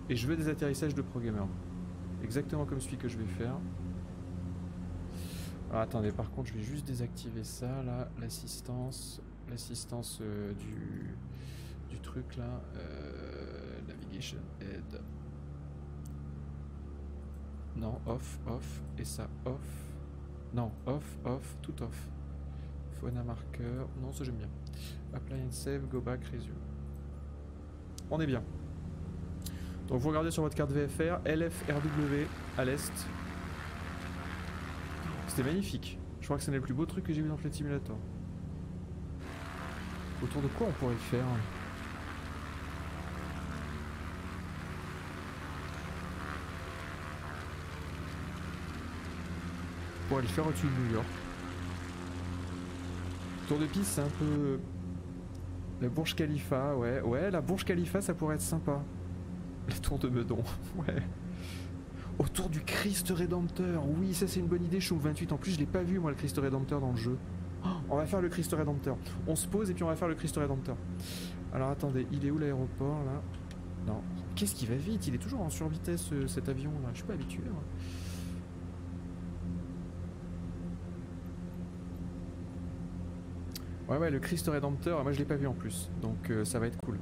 Et je veux des atterrissages de ProGamer. Exactement comme celui que je vais faire. Alors attendez, par contre je vais juste désactiver ça là, l'assistance du truc là, navigation aid. Non, off, et ça off. Non, off, tout off. Fauna marqueur, non ça j'aime bien. Apply and save, go back, resume. On est bien. Donc vous regardez sur votre carte VFR, LFRW à l'est, C'était magnifique. Je crois que c'est le plus beau truc que j'ai vu dans Flight Simulator. Autour de quoi on pourrait le faire? On pourrait le faire au-dessus de New York. Tour de piste, c'est un peu... La Burj Khalifa, ouais. Ouais, la Burj Khalifa, ça pourrait être sympa. La tour de Meudon, ouais. Autour du Christ Rédempteur. Oui, ça c'est une bonne idée, Choum 28. En plus, je l'ai pas vu, moi, le Christ Rédempteur dans le jeu. Oh, on va faire le Christ Rédempteur. On se pose et puis on va faire le Christ Rédempteur. Alors, attendez, il est où l'aéroport, là? Non. Qu'est-ce qui va vite? Il est toujours en survitesse, cet avion-là. Je suis pas habitué, moi. Ouais, le Christ Rédempteur, moi je l'ai pas vu en plus, donc ça va être cool.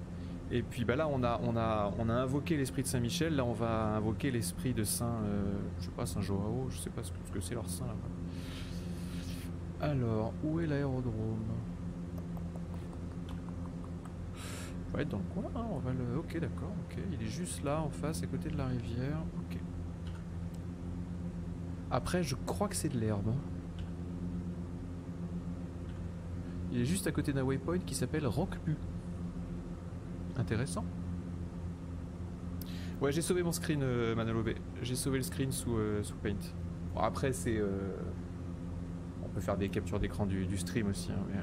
Et puis bah là on a invoqué l'esprit de Saint-Michel, là on va invoquer l'esprit de Saint, je sais pas, Saint Joao, je sais pas ce que c'est leur saint là-bas. Alors, où est l'aérodrome? On va être dans le coin, hein, on va le... Ok, d'accord, ok, il est juste là en face, à côté de la rivière, ok. Après je crois que c'est de l'herbe. Il est juste à côté d'un waypoint qui s'appelle Rockbu. Intéressant. Ouais, j'ai sauvé mon screen, Manalobé. J'ai sauvé le screen sous Paint. Bon, après, c'est... On peut faire des captures d'écran du stream aussi. Hein, mais,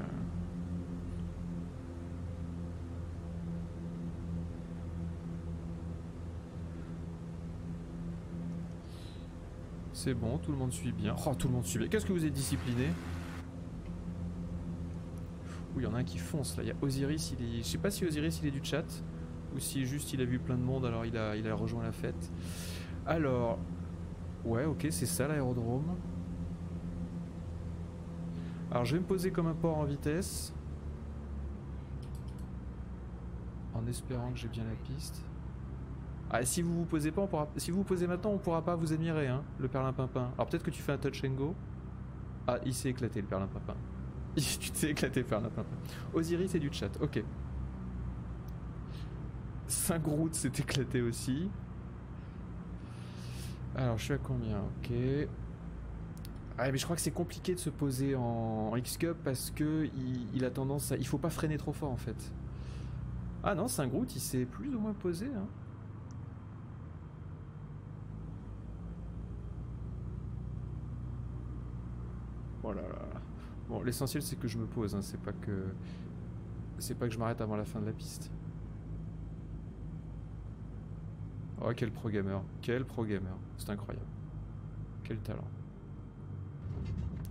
C'est bon, tout le monde suit bien. Oh, tout le monde suit bien. Qu'est-ce que vous êtes discipliné? Il y en a un qui fonce là, il y a Osiris, je sais pas si Osiris il est du chat ou si juste il a vu plein de monde alors il a rejoint la fête. Alors, ouais ok c'est ça l'aérodrome. Alors je vais me poser comme un port en vitesse. En espérant que j'ai bien la piste. Ah si vous vous posez pas, si vous vous posez maintenant on pourra pas vous admirer hein, le perlimpinpin. Alors peut-être que tu fais un touch and go. Ah il s'est éclaté le perlimpinpin. Tu t'es éclaté faire la papa. Osiris et du chat, ok. Saint-Groot s'est éclaté aussi. Alors je suis à combien? Ok. Ah mais je crois que c'est compliqué de se poser en X-Cup parce que il a tendance à... Il faut pas freiner trop fort en fait. Ah non, Saint-Groot il s'est plus ou moins posé hein. Oh là là. Bon, l'essentiel c'est que je me pose, hein. C'est pas que je m'arrête avant la fin de la piste. Oh quel pro gamer, c'est incroyable. Quel talent.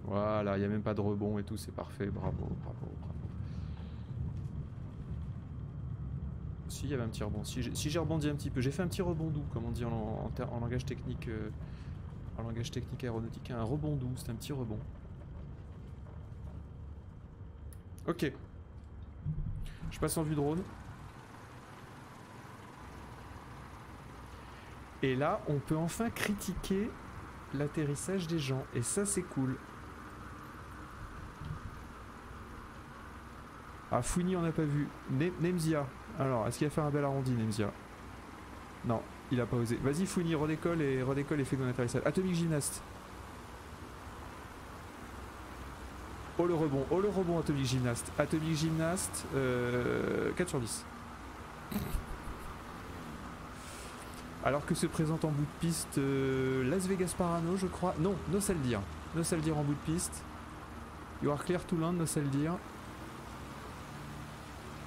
Voilà, il n'y a même pas de rebond et tout, c'est parfait, bravo. Si, il y avait un petit rebond, si j'ai rebondi un petit peu, j'ai fait un petit rebond doux, comme on dit en langage technique, aéronautique, un rebond doux, c'est un petit rebond. Ok. Je passe en vue drone. Et là, on peut enfin critiquer l'atterrissage des gens. Et ça, c'est cool. Ah, Fouini, on n'a pas vu. Nemzia. Alors, est-ce qu'il va faire un bel arrondi, Nemzia? Non, il a pas osé. Vas-y, Fouini, redécolle et fais ton atterrissage. Atomic Gymnast. Oh le rebond Atomic Gymnast. Atomic Gymnast, 4 sur 10. Alors que se présente en bout de piste Las Vegas Parano, je crois. Non, No Saldir. No Saldir en bout de piste. You are clear to land, No Saldir.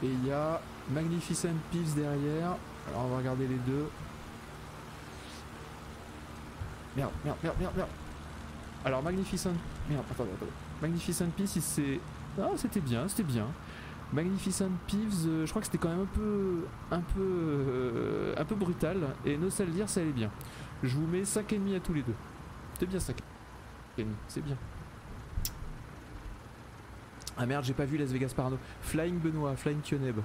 Et il y a Magnificent Peeves derrière. Alors on va regarder les deux. Merde. Alors Magnificent... Merde, attendez. Magnificent Peeves, il s'est... Ah, c'était bien. Magnificent Peeves, je crois que c'était quand même un peu brutal. Et No Saldir, ça allait bien. Je vous mets 5,5 à tous les deux. C'est bien 5,5, c'est bien. Ah merde, j'ai pas vu Las Vegas Parano. Flying Benoît, Flying Pioneb.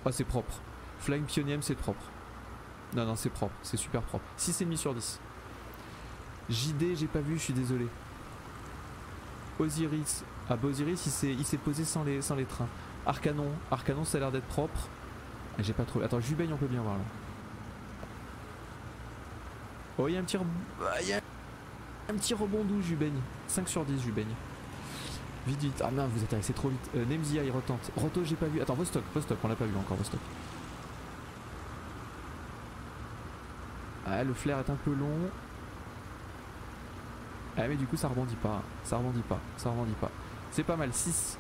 Oh, c'est propre. Flying Pioniem, c'est propre. Non, c'est propre, c'est super propre. 6,5 sur 10. JD, j'ai pas vu, je suis désolé. Osiris. Ah bah Osiris il s'est posé sans les trains. Arcanon ça a l'air d'être propre. Ah, j'ai pas trop. Attends, Jubeigne on peut bien voir là. Oh il y a un petit Un petit rebond doux, je baigne. 5 sur 10, je baigne. Vite, vite. Ah non, vous intéressez trop vite. Nemzia, il retente. Roto, j'ai pas vu. Attends, Vostok, on l'a pas vu encore, Vostok. Ah, le flair est un peu long. Ah, mais du coup, ça rebondit pas. Ça rebondit pas. C'est pas mal, 6.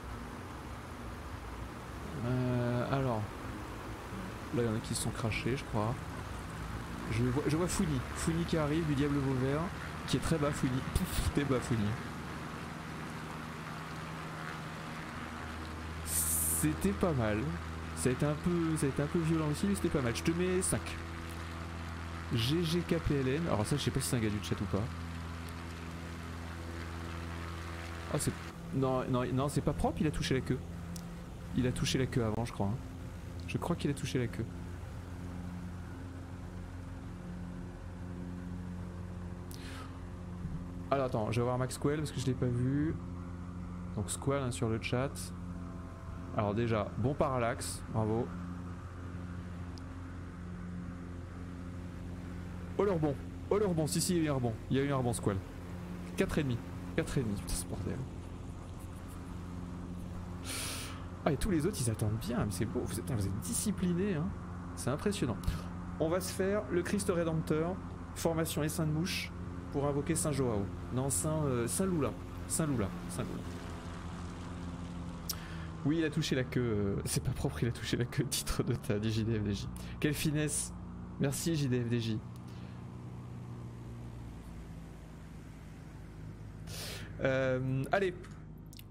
Alors. Là, il y en a qui se sont crachés, je crois. Je vois Founi. Founi qui arrive, du Diable Vauvert. Qui est très bas, Founi. T'es bas, Founi. C'était pas mal. Ça a été un peu violent aussi, mais c'était pas mal. Je te mets 5. GGKPLN. Alors ça, je sais pas si c'est un gars du chat ou pas. Oh, c'est... Non, c'est pas propre, il a touché la queue. Il a touché la queue avant, je crois. Hein. Je crois qu'il a touché la queue. Alors attends, je vais voir Max Squall parce que je l'ai pas vu. Donc Squall hein, sur le chat. Alors déjà, bon parallaxe, bravo. Oh le rebond, si il y a eu un rebond. Il y a eu un rebond Squall. 4,5. 4,5, putain ce bordel. Ah et tous les autres ils attendent bien, mais c'est beau, vous êtes disciplinés hein. C'est impressionnant. On va se faire le Christ Rédempteur, formation et Saint de Mouche pour invoquer Saint Joao. Non, Saint Lula. Saint Lula. Oui, il a touché la queue. C'est pas propre, il a touché la queue. Titre de ta JDFDJ. Quelle finesse. Merci JDFDJ. Allez,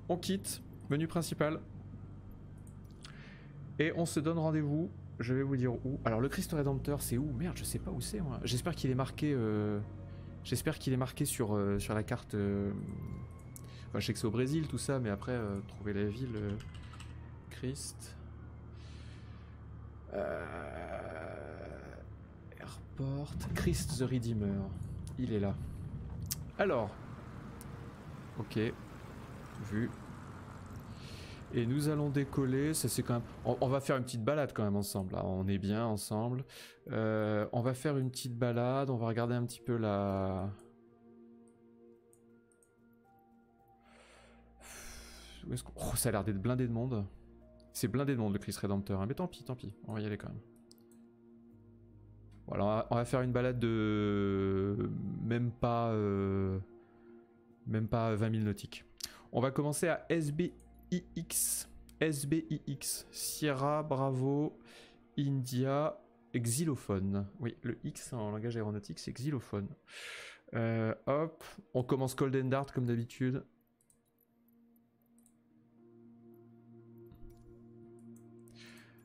on quitte. Menu principal. Et on se donne rendez-vous. Je vais vous dire où. Alors le Christ Rédempteur, c'est où? Merde, je sais pas où c'est moi. J'espère qu'il est marqué. J'espère qu'il est marqué sur la carte. Enfin, je sais que c'est au Brésil tout ça, mais après trouver la ville. Christ. Airport. Christ the Redeemer. Il est là. Alors. Ok. Vu. Et nous allons décoller. Ça c'est quand même. On va faire une petite balade quand même ensemble. Là. On est bien ensemble. On va faire une petite balade. On va regarder un petit peu la. Où est-ce qu'on... Oh, ça a l'air d'être blindé de monde. C'est blindé de monde le Christ Rédempteur. Hein. Mais tant pis. On va y aller quand même. Voilà, on va faire une balade de. Même pas 20 000 nautiques. On va commencer à SBIX. Sierra, Bravo, India, xylophone. Oui, le X en langage aéronautique, c'est xylophone. Hop, on commence Golden Dart comme d'habitude.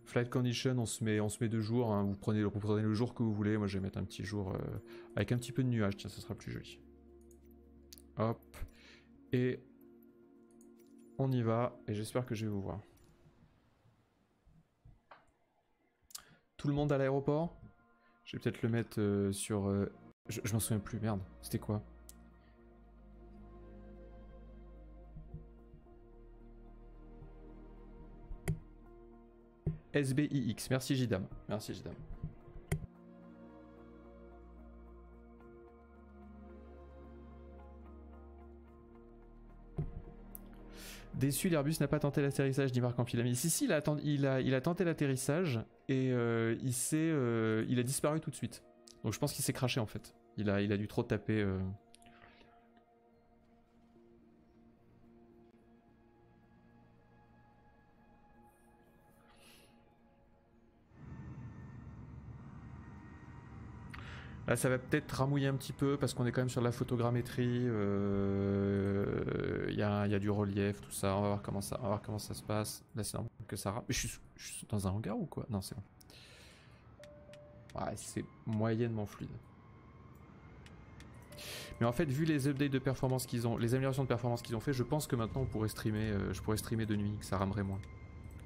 Flight condition, on se met 2 jours. Hein. Vous prenez le jour que vous voulez. Moi, je vais mettre un petit jour avec un petit peu de nuages. Tiens, ça sera plus joli. Hop. Et on y va. Et j'espère que je vais vous voir. Tout le monde à l'aéroport? Je vais peut-être le mettre sur... Je m'en souviens plus. Merde. C'était quoi? SBIX, merci Jidam. Merci Jidam. Déçu, l'Airbus n'a pas tenté l'atterrissage, dit Marc Ampilami. Si, il a tenté l'atterrissage et il a disparu tout de suite. Donc je pense qu'il s'est crashé en fait. Il a dû trop taper. Là, ça va peut-être ramouiller un petit peu parce qu'on est quand même sur de la photogrammétrie. Il y a du relief, tout ça. On va voir comment ça se passe. Là, c'est normal que ça rame. Je suis dans un hangar ou quoi? Non, c'est bon. Ouais, c'est moyennement fluide. Mais en fait, vu les updates de performance qu'ils ont, les améliorations de performance qu'ils ont fait, je pense que maintenant on pourrait streamer, je pourrais streamer de nuit, que ça ramerait moins.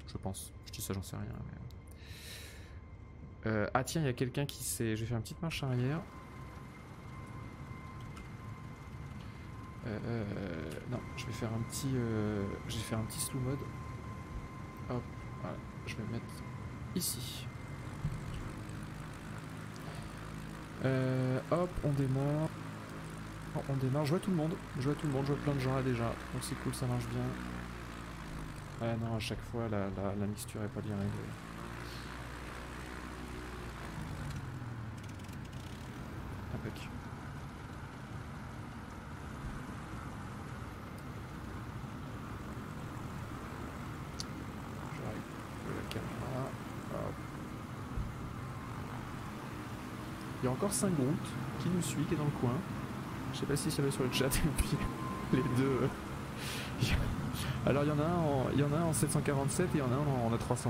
Je pense. Je dis ça, j'en sais rien. Mais... ah tiens, il y a quelqu'un qui s'est... Je vais faire une petite marche arrière. Non, je vais faire un petit... slow mode. Hop, voilà. Je vais me mettre ici. Hop, on démarre. Oh, on démarre, je vois tout le monde, je vois plein de gens là déjà, donc c'est cool, ça marche bien. Ah non, à chaque fois la mixture est pas bien réglée. Impec. J'arrive la caméra. Hop. Il y a encore 5 groupes qui nous suit, qui est dans le coin. Je sais pas si ça va sur le chat et puis les deux. Alors il y en a un en 747 et il y en a un en A320.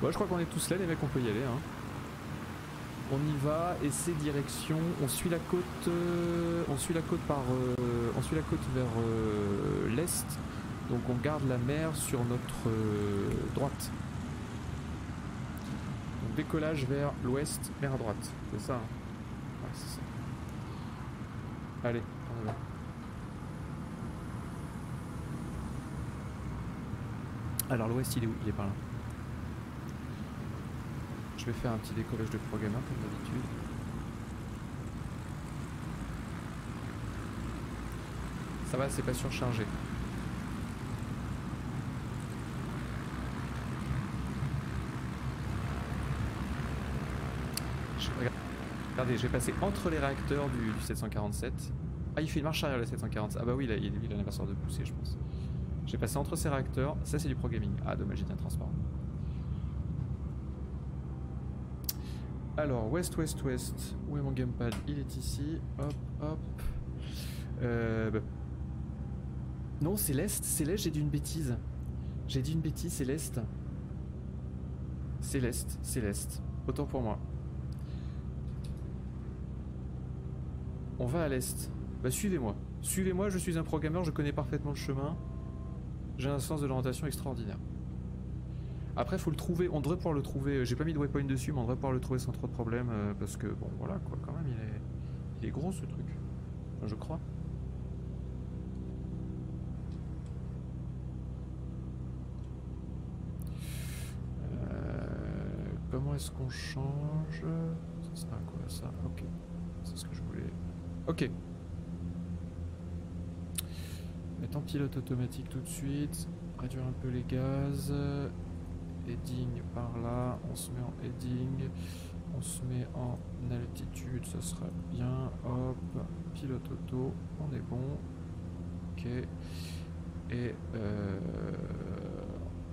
Bon, je crois qu'on est tous là les mecs, on peut y aller hein. On y va et c'est direction, on suit la côte vers l'est. Donc on garde la mer sur notre droite. Donc décollage vers l'ouest, mer à droite. C'est ça hein. Ouais, c'est ça. Allez, on y va. Alors l'ouest il est où? Il est par là. Je vais faire un petit décollage de programmer comme d'habitude. Ça va, c'est pas surchargé. Regardez, je vais passer entre les réacteurs du 747. Ah, il fait une marche arrière le 747. Ah bah oui, il a un inverseur de poussée, je pense. J'ai passé entre ces réacteurs. Ça, c'est du pro-gaming. Ah, dommage, il est transparent. Alors, ouest. Où est mon gamepad? Il est ici. Hop, hop. Bah. Non, c'est l'est. C'est l'est, j'ai dit une bêtise. C'est l'est. C'est l'est. Autant pour moi. On va à l'est. Bah suivez-moi. Suivez-moi, je suis un programmeur, je connais parfaitement le chemin. J'ai un sens de l'orientation extraordinaire. Après, faut le trouver, on devrait pouvoir le trouver. J'ai pas mis de waypoint dessus, mais on devrait pouvoir le trouver sans trop de problème. Parce que, bon, voilà quoi, quand même, il est gros ce truc. Enfin, je crois. Comment est-ce qu'on change? Ça sert à quoi ça? Ok. C'est ce que je voulais. Ok. Mettre en pilote automatique tout de suite. Réduire un peu les gaz. Heading par là. On se met en heading. On se met en altitude. Ça sera bien. Hop. Pilote auto. On est bon. Ok. Et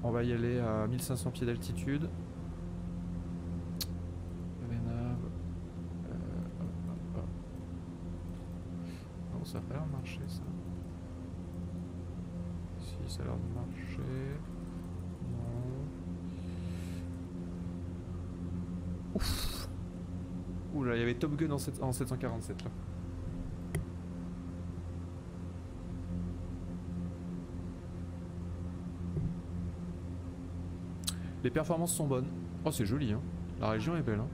on va y aller à 1500 pieds d'altitude. Ça a pas l'air de marcher ça. Si, ça a l'air de marcher. Non. Ouf. Oula, il y avait Top Gun en 747 là. Les performances sont bonnes. Oh, c'est joli hein. La région est belle hein.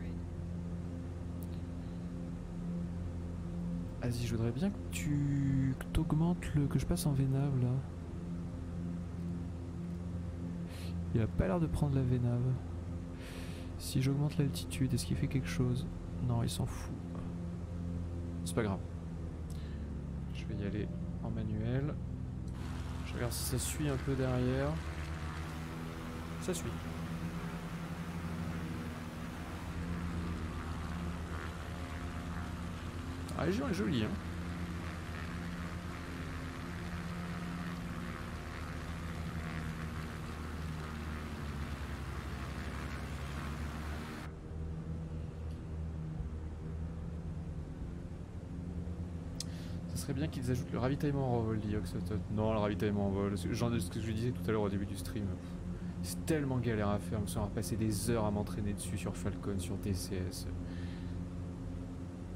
Vas-y, je voudrais bien que tu t'augmentes que je passe en vénave là. Il a pas l'air de prendre la vénave. Si j'augmente l'altitude, est-ce qu'il fait quelque chose? Non, il s'en fout. C'est pas grave. Je vais y aller en manuel. Je regarde si ça suit un peu derrière. Ça suit. La région est jolie hein. Ça serait bien qu'ils ajoutent le ravitaillement en vol, Diox. Non, le ravitaillement en vol. Genre de ce que je disais tout à l'heure au début du stream. C'est tellement galère à faire. On va passer des heures à m'entraîner dessus sur Falcon, sur DCS.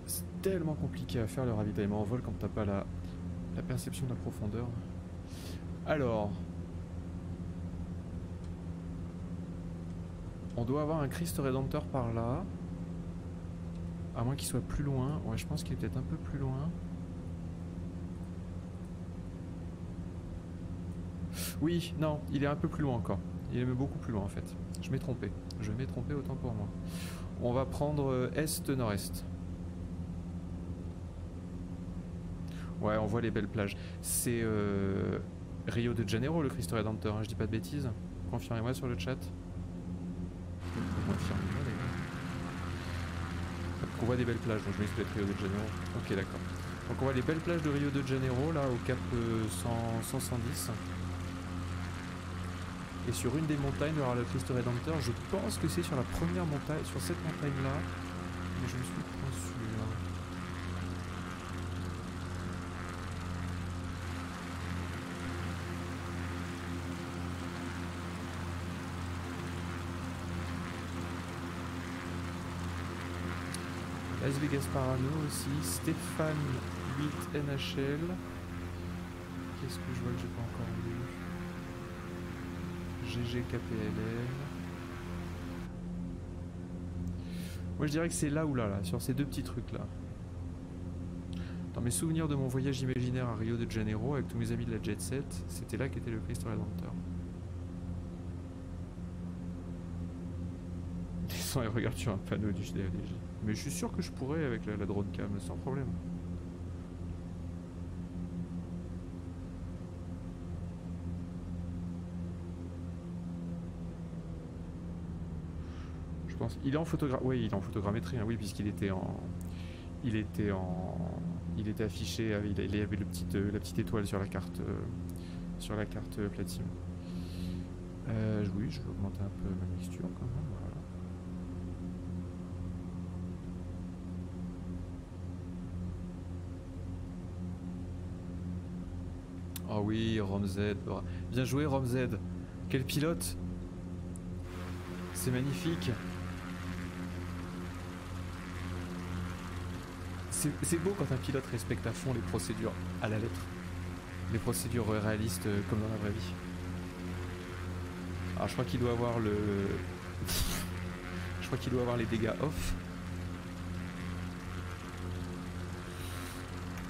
C'est tellement compliqué à faire le ravitaillement en vol quand t'as pas la perception de la profondeur. Alors, on doit avoir un Christ Rédempteur par là. À moins qu'il soit plus loin. Ouais, je pense qu'il est peut-être un peu plus loin. Oui, non, il est un peu plus loin encore. Il est même beaucoup plus loin en fait. Je m'ai trompé autant pour moi. On va prendre est-nord-est. Ouais, on voit les belles plages. C'est Rio de Janeiro, le Cristo Redentor, hein, je dis pas de bêtises. Confirmez-moi sur le chat. Confirmez-moi, les gars. Donc on voit des belles plages, donc je m'explique Rio de Janeiro. Ok, d'accord. Donc on voit les belles plages de Rio de Janeiro, là, au cap 110. Et sur une des montagnes, il y aura le Cristo Redentor. Je pense que c'est sur la première montagne, sur cette montagne-là. Mais je me suis pas sûr. Las Vegas Parano aussi, Stéphane 8 NHL. Qu'est-ce que je vois que j'ai pas encore lu? GGKPLL. Moi je dirais que c'est là ou là, sur ces deux petits trucs là. Dans mes souvenirs de mon voyage imaginaire à Rio de Janeiro avec tous mes amis de la Jet Set, c'était là qu'était le Cristo Redentor. Descends et regarde sur un panneau du JDLG. Mais je suis sûr que je pourrais avec la drone cam, sans problème. Je pense. Il est en photographie. Oui, il est en photogrammétrie, hein, oui, puisqu'il était en. Il était affiché. Il y avait la petite étoile sur la carte. Sur la carte platine. Oui, je vais augmenter un peu ma mixture quand même. Voilà. Oh oui, RomZ. Bien joué, RomZ. Quel pilote! C'est magnifique. C'est beau quand un pilote respecte à fond les procédures à la lettre. Les procédures réalistes comme dans la vraie vie. Alors je crois qu'il doit avoir le... je crois qu'il doit avoir les dégâts off.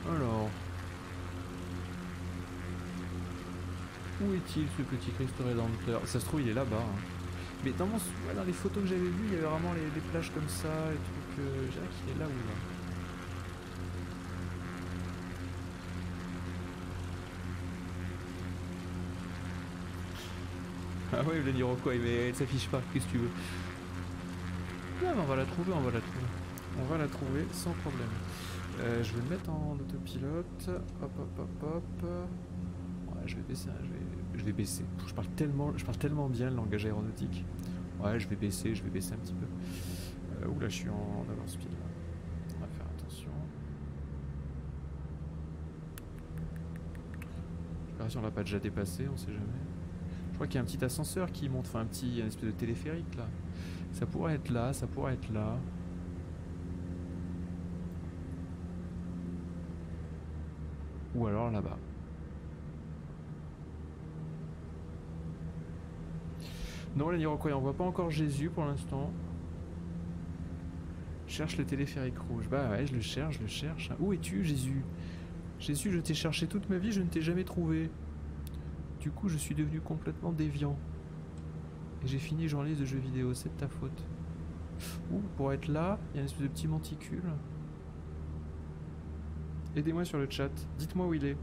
Alors... où est-il ce petit Cristo Redentor? Ça se trouve il est là-bas. Hein. Mais dans les photos que j'avais vues, il y avait vraiment les plages comme ça, les trucs... je dirais qu'il est là ou là. Ah ouais, le Iroquois, mais elle s'affiche pas, qu'est-ce que tu veux? Non, mais on va la trouver, on va la trouver. On va la trouver sans problème. Je vais le mettre en autopilote. Hop, hop, hop, hop. Ouais, je vais baisser, je vais baisser. Je parle tellement bien le langage aéronautique. Ouais, je vais baisser un petit peu. Oula, je suis en overspeed là. On va faire attention. J'espère si on l'a pas déjà dépassé, on sait jamais. Je crois qu'il y a un petit ascenseur qui monte, enfin un espèce de téléphérique là. Ça pourrait être là, ça pourrait être là. Ou alors là-bas. Non, les Iroquois, on voit pas encore Jésus pour l'instant. Cherche le téléphérique rouge. Bah ouais, je le cherche. Où es-tu, Jésus? Jésus, je t'ai cherché toute ma vie, je ne t'ai jamais trouvé. Du coup, je suis devenu complètement déviant. Et j'ai fini journaliste de jeux vidéo, c'est de ta faute. Ouh, pour être là, il y a une espèce de petit monticule. Aidez-moi sur le chat, dites-moi où il est.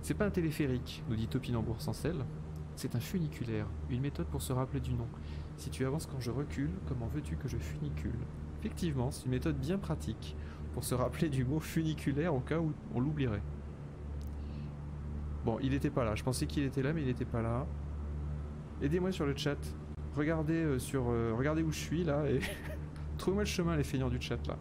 C'est pas un téléphérique, nous dit Topinambour sans sel. C'est un funiculaire, une méthode pour se rappeler du nom. Si tu avances quand je recule, comment veux-tu que je funicule? Effectivement, c'est une méthode bien pratique pour se rappeler du mot funiculaire au cas où on l'oublierait. Bon, il était pas là, je pensais qu'il était là, mais il était pas là. Aidez-moi sur le chat. Regardez regardez où je suis là et trouvez-moi le chemin, les feignants du chat là.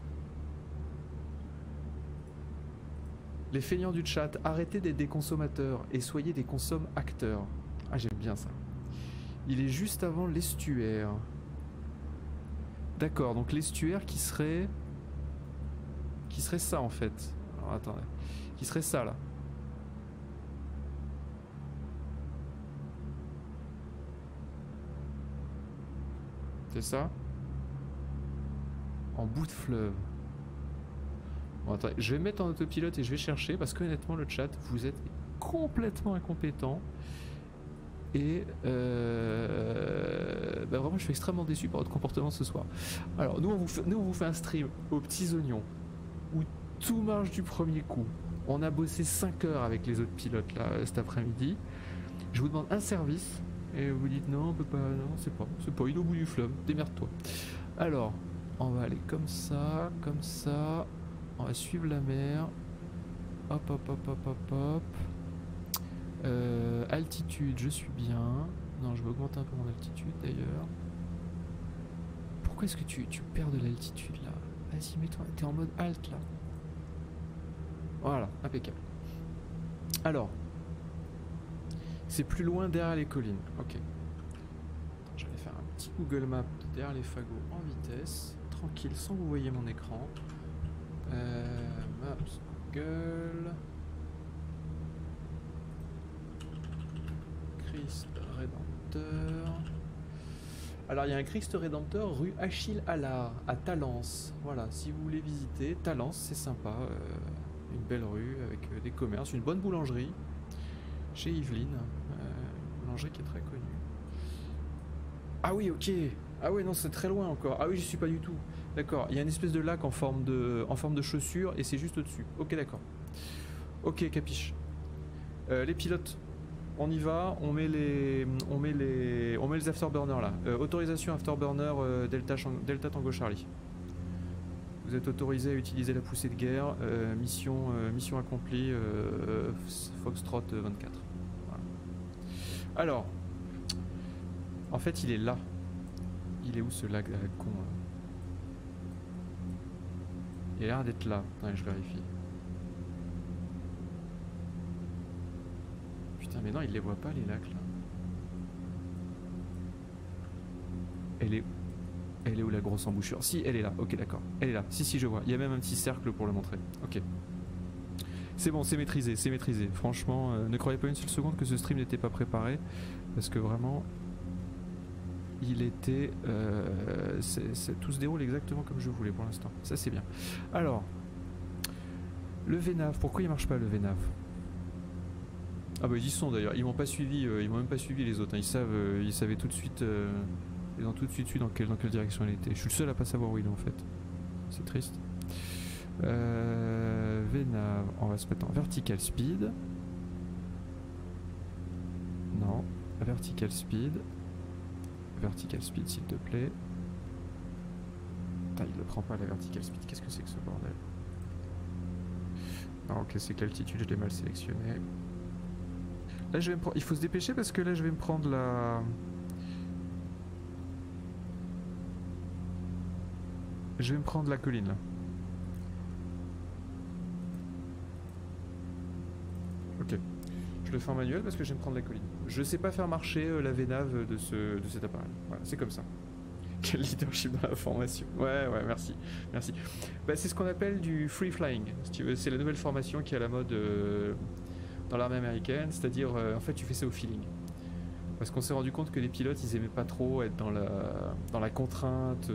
Les feignants du chat, arrêtez d'être des consommateurs et soyez des consomme-acteurs. Ah, j'aime bien ça. Il est juste avant l'estuaire. D'accord, donc l'estuaire qui serait ça en fait. Alors attendez. Qui serait ça là. C'est ça? En bout de fleuve. Bon, attendez, je vais me mettre en autopilote et je vais chercher parce que honnêtement le chat, vous êtes complètement incompétent. Et bah vraiment, je suis extrêmement déçu par votre comportement ce soir. Alors, nous, on vous fait un stream aux petits oignons où tout marche du premier coup. On a bossé 5 heures avec les autres pilotes là cet après-midi. Je vous demande un service et vous dites non, on peut pas, non, c'est pas, il est au bout du fleuve, démerde-toi. Alors, on va aller comme ça, on va suivre la mer. Hop, hop, hop, hop, hop, hop. Altitude, je suis bien. Non, je vais augmenter un peu mon altitude d'ailleurs. Pourquoi est-ce que tu perds de l'altitude là? Vas-y, mets-toi, t'es en mode alt là. Voilà, impeccable. Alors, c'est plus loin derrière les collines. Ok. Je vais faire un petit Google Maps derrière les fagots en vitesse, tranquille, sans que vous voyez mon écran. Maps, Google. Christ Rédempteur. Alors il y a un Christ Rédempteur rue Achille Allard à Talence. Voilà, si vous voulez visiter, Talence c'est sympa. Une belle rue avec des commerces, une bonne boulangerie chez Yveline. Une boulangerie qui est très connue. Ah oui, ok. Ah oui, non, c'est très loin encore. Ah oui, j'y suis pas du tout. D'accord, il y a une espèce de lac en forme de chaussure et c'est juste au-dessus. Ok, d'accord. Ok, capiche. Les pilotes. On y va, on met les afterburners là. Autorisation afterburner Delta Tango Charlie. Vous êtes autorisé à utiliser la poussée de guerre. Mission accomplie. Foxtrot 24. Voilà. Alors, en fait, il est là. Il est où ce lac con là? Il a l'air d'être là. Attendez, je vérifie. Putain, mais non, il les voit pas les lacs là. Elle est où la grosse embouchure? Si, elle est là. Ok, d'accord. Elle est là. Si, je vois. Il y a même un petit cercle pour le montrer. Ok. C'est bon, c'est maîtrisé, c'est maîtrisé. Franchement, ne croyez pas une seule seconde que ce stream n'était pas préparé. Parce que vraiment, il était... tout se déroule exactement comme je voulais pour l'instant. Ça, c'est bien. Alors, le VNAV. Pourquoi il marche pas le VNAV? Ah bah ils y sont d'ailleurs. Ils m'ont pas suivi. Ils m'ont même pas suivi les autres. Hein. Ils savaient tout de suite... Ils ont tout de suite su dans quelle direction elle était. Je suis le seul à pas savoir où il est en fait. C'est triste. VNAV, on va se mettre en vertical speed. Non, vertical speed. Vertical speed s'il te plaît. Putain, il ne prend pas la vertical speed. Qu'est-ce que c'est que ce bordel? Non, ok, c'est que l'altitude, je l'ai mal sélectionné. Là, je vais me prendre... Il faut se dépêcher parce que là, je vais me prendre la... Je vais me prendre la colline là. Ok. Je le fais en manuel parce que je vais me prendre la colline. Je sais pas faire marcher la VNAV de cet appareil. Voilà, c'est comme ça. Quel leadership dans la formation. Ouais, merci. Merci. Bah, c'est ce qu'on appelle du free flying. Si tu veux, c'est la nouvelle formation qui est à la mode dans l'armée américaine. C'est-à-dire, en fait, tu fais ça au feeling. Parce qu'on s'est rendu compte que les pilotes, ils aimaient pas trop être dans la contrainte,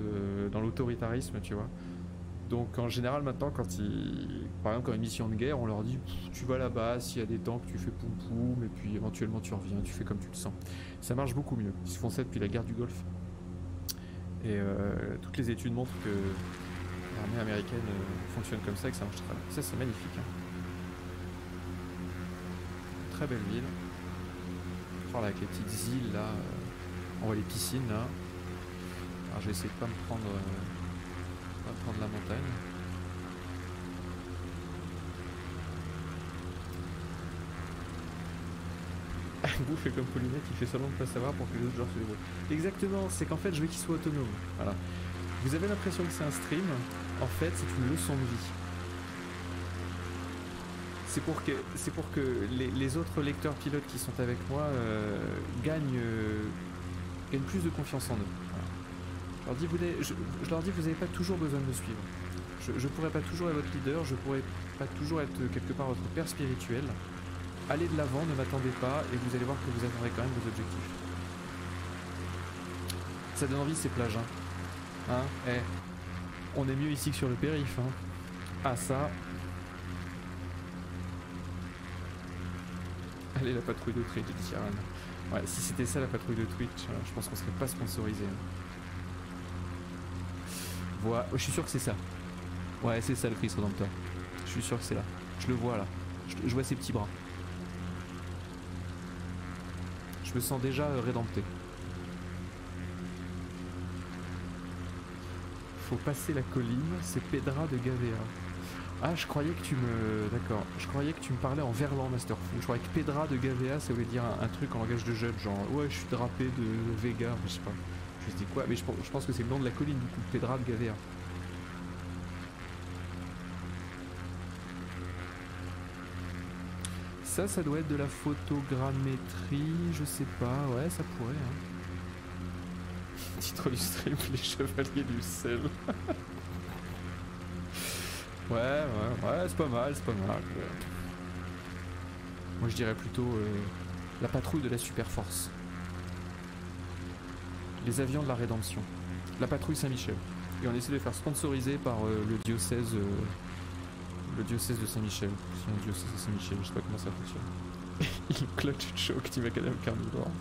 dans l'autoritarisme, tu vois. Donc en général maintenant, par exemple quand une mission de guerre, on leur dit tu vas là-bas, s'il y a des tanks, tu fais poum poum, et puis éventuellement tu reviens, tu fais comme tu le sens. Ça marche beaucoup mieux. Ils se font ça depuis la guerre du Golfe. Et toutes les études montrent que l'armée américaine fonctionne comme ça et que ça marche très bien. Ça c'est magnifique. Hein. Très belle ville. Là, avec les petites îles là, on voit les piscines là. Alors je vais essayer de pas me prendre la montagne. Vous fait comme Paulinette, il fait seulement de pas savoir pour que les autres joueurs se débrouillent. Exactement, c'est qu'en fait je veux qu'il soit autonome. Voilà. Vous avez l'impression que c'est un stream, en fait c'est une leçon de vie. C'est pour que les autres lecteurs pilotes qui sont avec moi gagnent plus de confiance en eux. Voilà. Je leur dis vous n'avez pas toujours besoin de me suivre. Je pourrais pas toujours être votre leader, je pourrais pas toujours être quelque part votre père spirituel. Allez de l'avant, ne m'attendez pas et vous allez voir que vous atteindrez quand même vos objectifs. Ça donne envie ces plages. Hein, on est mieux ici que sur le périph'. Hein. Ah ça... Allez, la patrouille de Twitch, dit Yaran. Ouais, si c'était ça la patrouille de Twitch, je pense qu'on serait pas sponsorisé. Voilà, je suis sûr que c'est ça. Ouais, c'est ça le Christ Redemptor. Je suis sûr que c'est là. Je le vois là. Je vois ses petits bras. Je me sens déjà rédempté. Faut passer la colline, c'est Pedra de Gavea. Ah, je croyais que tu me... D'accord. Je croyais que tu me parlais en verlan, Masterfou. Je croyais que Pedra de Gavea, ça voulait dire un truc en langage de jeune, genre ouais, je suis drapé de Vega, je sais pas. Je me dis quoi? Mais je pense que c'est le nom de la colline du coup, Pedra de Gavea. Ça doit être de la photogrammétrie, je sais pas, ouais, ça pourrait. Hein. Titre du stream, les chevaliers du sel. Ouais, c'est pas mal, c'est pas mal. Moi je dirais plutôt la patrouille de la super force. Les avions de la rédemption. La patrouille Saint-Michel. Et on essaie de les faire sponsoriser par le diocèse de Saint-Michel. C'est un diocèse de Saint-Michel, je sais pas comment ça fonctionne. Il clutch choke, tu Macadam carnivore.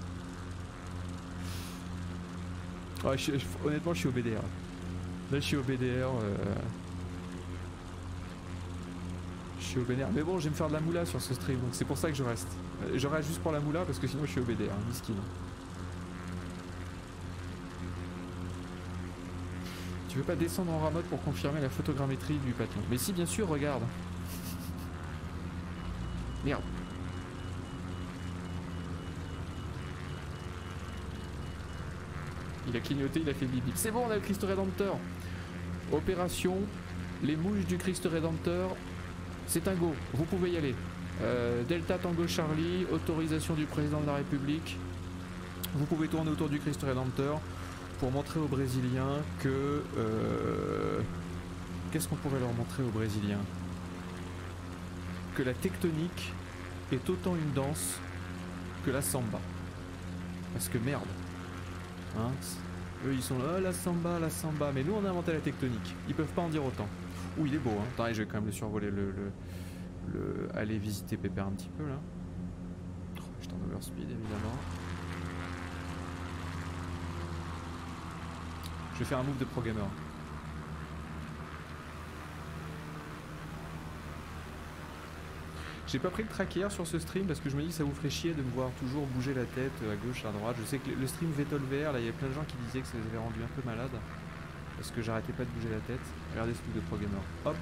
Ouais, honnêtement, je suis au BDR. Là, je suis au BDR. Je suis au BDR. Mais bon, je vais me faire de la moula sur ce stream, donc c'est pour ça que je reste. Je reste juste pour la moula parce que sinon, je suis au BDR, miskin. Tu veux pas descendre en ramote pour confirmer la photogrammétrie du patron? Mais si, bien sûr, regarde. Merde. Il a clignoté, il a fait bip. C'est bon, on a le Christ Rédempteur. Opération, les mouches du Christ Rédempteur. C'est un go, vous pouvez y aller. Delta Tango Charlie, autorisation du président de la République. Vous pouvez tourner autour du Christ Rédempteur pour montrer aux Brésiliens que... Qu'est-ce qu'on pourrait leur montrer aux Brésiliens? Que la tectonique est autant une danse que la samba. Parce que merde. Hein, eux ils sont là, oh, la samba. Mais nous on a inventé la tectonique. Ils peuvent pas en dire autant. Ouh, il est beau, hein. Attends, je vais quand même le survoler, aller visiter Pépère un petit peu là. Oh, j'étais en overspeed évidemment. Je vais faire un move de pro gamer. J'ai pas pris le tracker sur ce stream parce que je me dis que ça vous ferait chier de me voir toujours bouger la tête à gauche, à droite. Je sais que le stream Vetol VR, là il y a plein de gens qui disaient que ça les avait rendus un peu malades. Parce que j'arrêtais pas de bouger la tête. Regardez ce truc de pro gamer. Hop.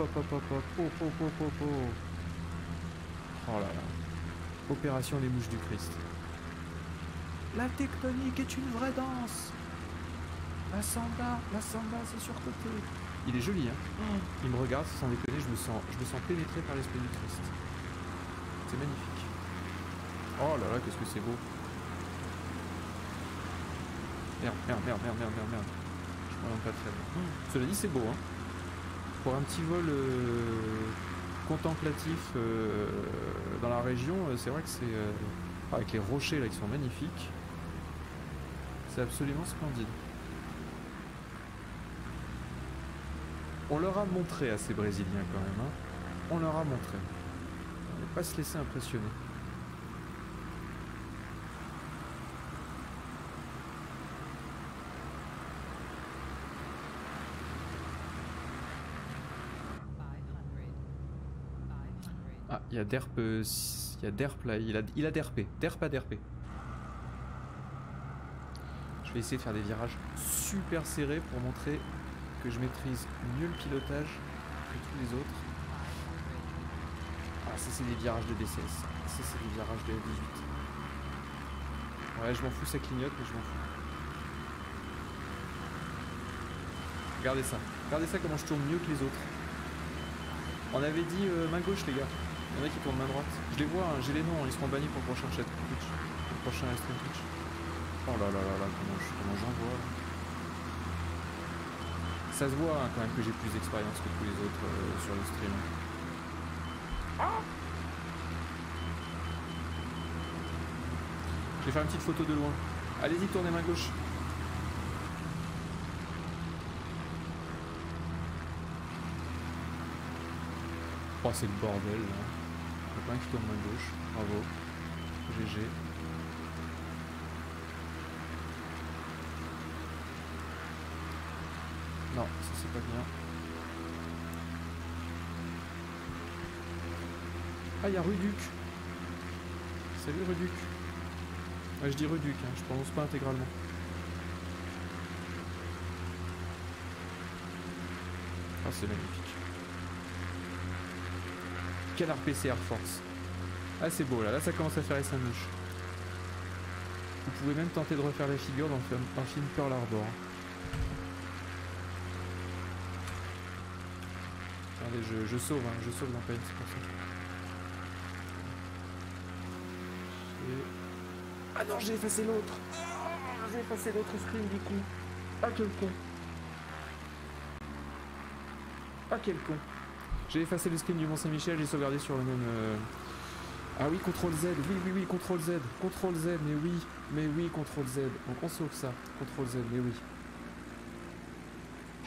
Oh là là. Opération les mouches du Christ. La tectonique est une vraie danse. La samba c'est surcoté. Il est joli, hein. Il me regarde, sans déconner, je me sens pénétré par l'esprit du Christ. C'est magnifique. Oh là là, qu'est-ce que c'est beau. Merde. Je m'en pas très bien. Cela dit, c'est beau, hein. Pour un petit vol contemplatif dans la région, c'est vrai que c'est... avec les rochers là qui sont magnifiques. C'est absolument splendide. On leur a montré à ces Brésiliens quand même, hein. On leur a montré. On ne va pas se laisser impressionner. Ah, il y a Derp, là, il a derpé. Derp a derpé. Je vais essayer de faire des virages super serrés pour montrer que je maîtrise mieux le pilotage que tous les autres. Ah, ça c'est des virages de DCS. Ça c'est des virages de F18. Ouais, je m'en fous, ça clignote, mais je m'en fous. Regardez ça. Regardez ça comment je tourne mieux que les autres. On avait dit main gauche les gars. Il y en a qui tournent main droite. Je les vois, hein, j'ai les noms, ils seront bannis pour le prochain chat Twitch. Pour le prochain stream Twitch. Oh là là là là, comment j'en vois. Ça se voit hein, quand même que j'ai plus d'expérience que tous les autres sur le stream. Ah, je vais faire une petite photo de loin. Allez-y, tournez main gauche. Oh, c'est le bordel là. Il y a pas un qui tourne main gauche. Bravo. GG. Non, ça c'est pas bien. Ah, il y a Ruduc. Salut Ruduc. Ouais, je dis Ruduc, hein, je prononce pas intégralement. Ah, c'est magnifique. Quel RPC Air Force. Ah, c'est beau là, là ça commence à faire les seins mouches. Vous pouvez même tenter de refaire la figure dans un film Pearl Harbor. Regardez, je sauve, hein, je sauve dans Paint, c'est pour ça. Ah non, j'ai effacé l'autre. Oh, j'ai effacé l'autre screen du coup. Ah quel con. Ah quel con. J'ai effacé le screen du Mont-Saint-Michel, j'ai sauvegardé sur le même... Ah oui, CTRL Z, oui, CTRL Z, CTRL Z, mais oui, CTRL Z. Donc on sauve ça, CTRL Z, mais oui.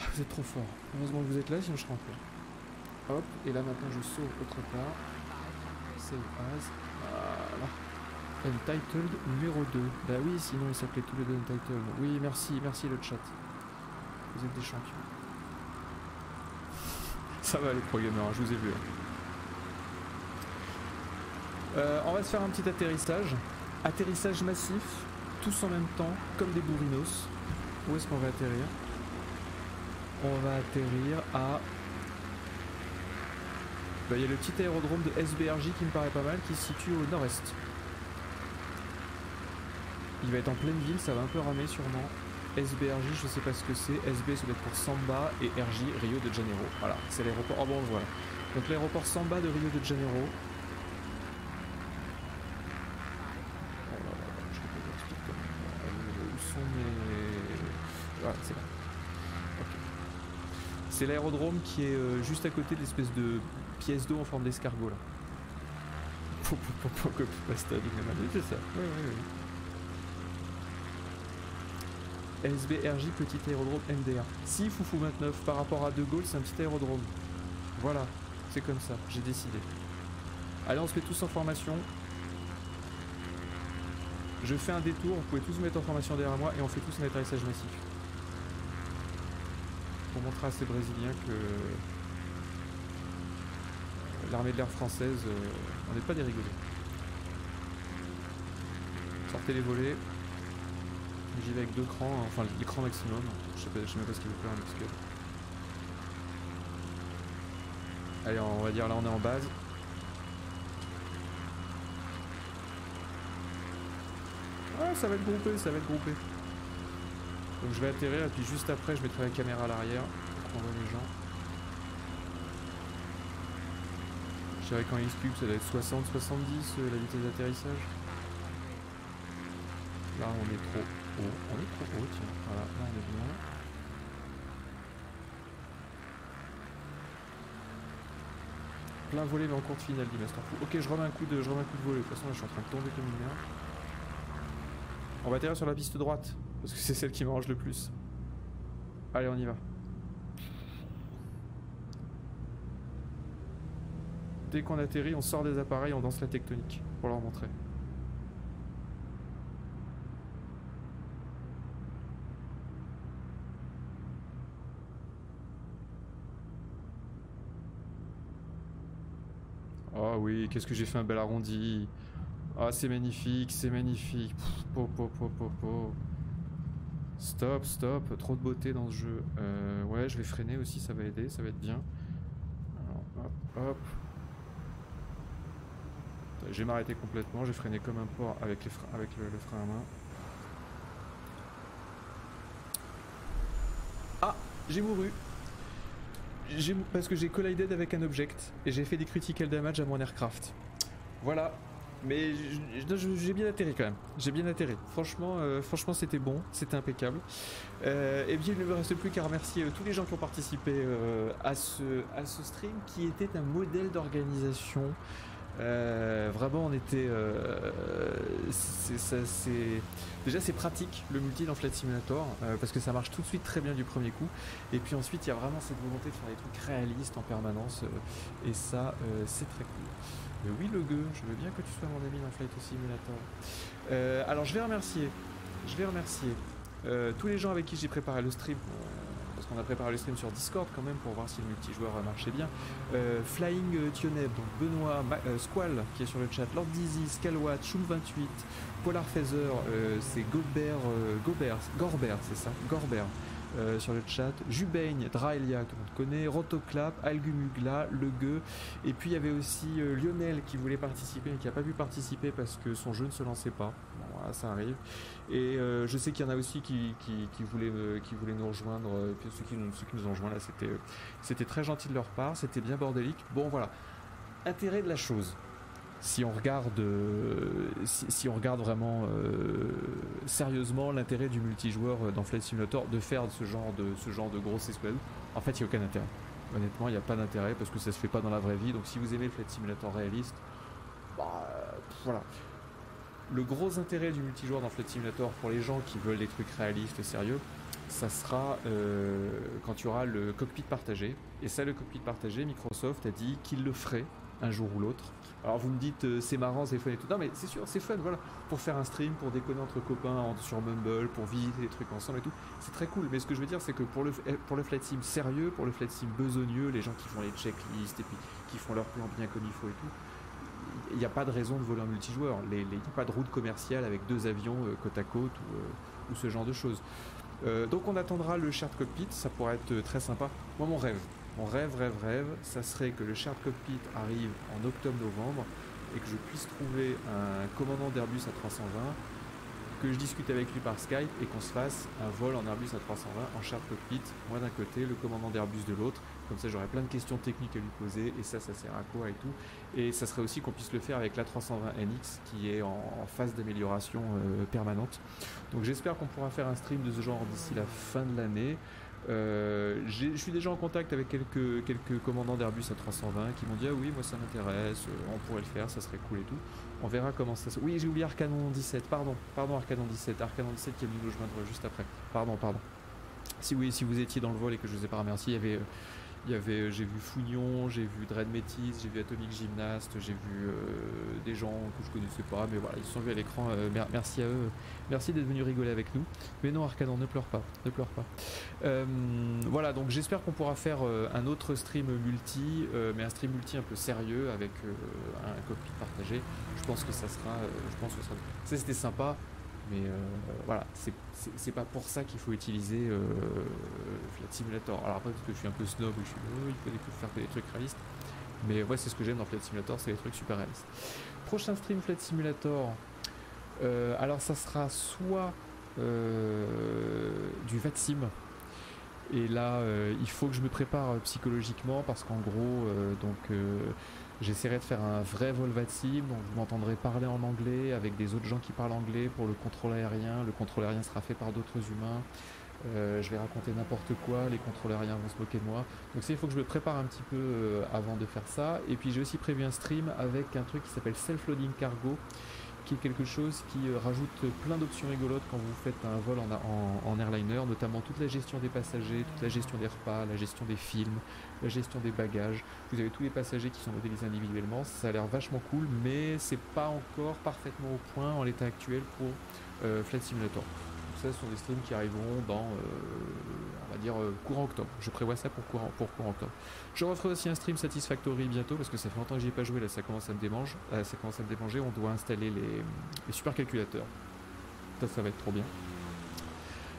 Ah, vous êtes trop fort. Heureusement que vous êtes là, sinon je serai en pleurs. Hop, et là maintenant je sauve autre part. Save as. Voilà. Untitled numéro 2. Bah oui, sinon il s'appelait tous les deux Untitled. Oui, merci le chat. Vous êtes des champions. Ça va les pro gamers, je vous ai vu. On va se faire un petit atterrissage. Atterrissage massif, tous en même temps, comme des bourrinos. Où est-ce qu'on va atterrir? On va atterrir à... Bah, il y a le petit aérodrome de SBRJ qui me paraît pas mal, qui se situe au nord-est. Il va être en pleine ville, ça va un peu ramer sûrement. SBRJ, je sais pas ce que c'est. SB, ça doit être pour Samba, et RJ, Rio de Janeiro. Voilà, c'est l'aéroport. Oh bon, voilà. Donc l'aéroport Samba de Rio de Janeiro. Où sont mes... Voilà, c'est là. Okay. C'est l'aérodrome qui est juste à côté de l'espèce de pièce d'eau en forme d'escargot là. C'est ça. Oui. SBRJ, petit aérodrome MDR. Si, Foufou 29, par rapport à De Gaulle, c'est un petit aérodrome. Voilà, c'est comme ça, j'ai décidé. Allez, on se met tous en formation. Je fais un détour, vous pouvez tous vous mettre en formation derrière moi et on fait tous un atterrissage massif. Pour montrer à ces Brésiliens que l'armée de l'air française, on n'est pas des rigolés. Sortez les volets. J'y vais avec 2 crans, enfin l'écran maximum. Je sais même pas ce qu'il veut faire un Xcode. Allez, on va dire là on est en base. Ah, ça va être groupé, ça va être groupé. Donc je vais atterrir et puis juste après je mettrai la caméra à l'arrière pour qu'on voit les gens. Je dirais qu'en X-Cube ça doit être 60-70 la vitesse d'atterrissage. Là on est trop haut, tiens, voilà, là on est bien. Plein volet mais en courte finale dit Masterfou. Ok, je remets un coup de volet, de toute façon là je suis en train de tomber comme une merde. On va atterrir sur la piste droite, parce que c'est celle qui m'arrange le plus. Allez, on y va. Dès qu'on atterrit, on sort des appareils, on danse la tectonique, pour leur montrer. Oh oui, qu'est-ce que j'ai fait un bel arrondi. Ah, c'est magnifique, c'est magnifique. Stop, trop de beauté dans ce jeu. Ouais, je vais freiner aussi, ça va aider, ça va être bien. Alors, hop. Je vais m'arrêter complètement, j'ai freiné comme un porc avec, le frein à main. Ah, j'ai mouru. Parce que j'ai collided avec un object et j'ai fait des critical damage à mon aircraft. Voilà. Mais j'ai bien atterri quand même. J'ai bien atterri. Franchement, c'était bon, c'était impeccable. Et bien il ne me reste plus qu'à remercier tous les gens qui ont participé à ce stream qui était un modèle d'organisation. Vraiment on était... déjà c'est pratique le multi dans Flight Simulator parce que ça marche tout de suite très bien du premier coup. Et puis ensuite il y a vraiment cette volonté de faire des trucs réalistes en permanence et ça c'est très cool. Mais oui, le gueux, je veux bien que tu sois mon ami dans Flight Simulator. Alors je vais remercier tous les gens avec qui j'ai préparé le stream, parce qu'on a préparé le stream sur Discord quand même pour voir si le multijoueur marchait bien. Flying Tioneb, donc Benoît, Squall qui est sur le chat, Lord Dizzy, Scalwatt, Choum28, Polar Feather, c'est Gorbert, c'est ça, Gorbert. Sur le chat, Jubeigne, Draelia, tout le monde connaît, Rotoclap, Algumugla, Le Gueux, et puis il y avait aussi Lionel qui voulait participer mais qui n'a pas pu participer parce que son jeu ne se lançait pas. Bon, voilà, ça arrive. Et je sais qu'il y en a aussi qui voulaient nous rejoindre, puis ceux qui nous ont rejoints là, c'était très gentil de leur part, c'était bien bordélique. Bon voilà, intérêt de la chose. Si on regarde, si on regarde vraiment sérieusement l'intérêt du multijoueur dans Flight Simulator, de faire ce genre de grosse escouade, en fait il n'y a aucun intérêt. Honnêtement, il n'y a pas d'intérêt parce que ça se fait pas dans la vraie vie. Donc si vous aimez le Flight Simulator réaliste, voilà. Le gros intérêt du multijoueur dans Flight Simulator pour les gens qui veulent des trucs réalistes, sérieux, ça sera quand il y aura le cockpit partagé. Et ça, le cockpit partagé, Microsoft a dit qu'il le ferait un jour ou l'autre. Alors vous me dites c'est marrant, c'est fun et tout. Non mais c'est sûr, c'est fun, voilà. Pour faire un stream, pour déconner entre copains sur Mumble, pour visiter des trucs ensemble et tout, c'est très cool. Mais ce que je veux dire, c'est que pour le flight sim sérieux, pour le flight sim besogneux, les gens qui font les checklists et puis qui font leur plan bien comme il faut et tout, il n'y a pas de raison de voler un multijoueur. Il n'y a pas de route commerciale avec 2 avions côte à côte ou ce genre de choses. Donc on attendra le shared cockpit, ça pourrait être très sympa. Moi mon rêve, ça serait que le shared cockpit arrive en octobre-novembre et que je puisse trouver un commandant d'Airbus A320, que je discute avec lui par Skype et qu'on se fasse un vol en Airbus A320 en shared cockpit, moi d'un côté, le commandant d'Airbus de l'autre. Comme ça j'aurai plein de questions techniques à lui poser et ça sert à quoi et tout. Et ça serait aussi qu'on puisse le faire avec l'A320NX qui est en phase d'amélioration permanente. Donc j'espère qu'on pourra faire un stream de ce genre d'ici la fin de l'année. Je suis déjà en contact avec quelques commandants d'Airbus A320 qui m'ont dit ah oui moi ça m'intéresse, on pourrait le faire, ça serait cool et tout. On verra comment ça se... Oui j'ai oublié Arcanon 17, pardon Arcanon 17 qui est venu nous joindre juste après. Pardon. Si vous étiez dans le vol et que je vous ai pas remercié, j'ai vu Fougnon, j'ai vu Dread Métis, j'ai vu Atomic Gymnast, j'ai vu des gens que je connaissais pas, mais voilà, ils se sont vus à l'écran, merci à eux, merci d'être venus rigoler avec nous. Mais non Arcanon, ne pleure pas. Voilà, donc j'espère qu'on pourra faire un autre stream multi, mais un stream multi un peu sérieux avec un cockpit partagé. Je pense que ça sera, ça c'était sympa. Mais voilà, c'est pas pour ça qu'il faut utiliser Flight Simulator. Alors après, parce que je suis un peu snob, il faut faire des trucs réalistes. Mais ouais, c'est ce que j'aime dans Flight Simulator, c'est les trucs super réalistes. Prochain stream Flight Simulator, alors ça sera soit du VATSIM. Et là, il faut que je me prépare psychologiquement parce qu'en gros, j'essaierai de faire un vrai vol VATSIM, donc vous m'entendrez parler en anglais avec des autres gens qui parlent anglais pour le contrôle aérien. Le contrôle aérien sera fait par d'autres humains. Je vais raconter n'importe quoi, les contrôleurs aériens vont se moquer de moi. Donc ça, il faut que je me prépare un petit peu avant de faire ça. Et puis j'ai aussi prévu un stream avec un truc qui s'appelle Self-Loading Cargo, qui est quelque chose qui rajoute plein d'options rigolotes quand vous faites un vol en airliner, notamment toute la gestion des passagers, toute la gestion des repas, la gestion des films, la gestion des bagages. Vous avez tous les passagers qui sont modélisés individuellement, ça a l'air vachement cool, mais c'est pas encore parfaitement au point en l'état actuel pour Flight Simulator. Donc ça, ce sont des streams qui arriveront dans, on va dire, courant octobre. Je prévois ça pour courant octobre. Je referai aussi un stream Satisfactory bientôt parce que ça fait longtemps que j'y ai pas joué, là ça commence à me démanger, on doit installer les supercalculateurs. Ça va être trop bien.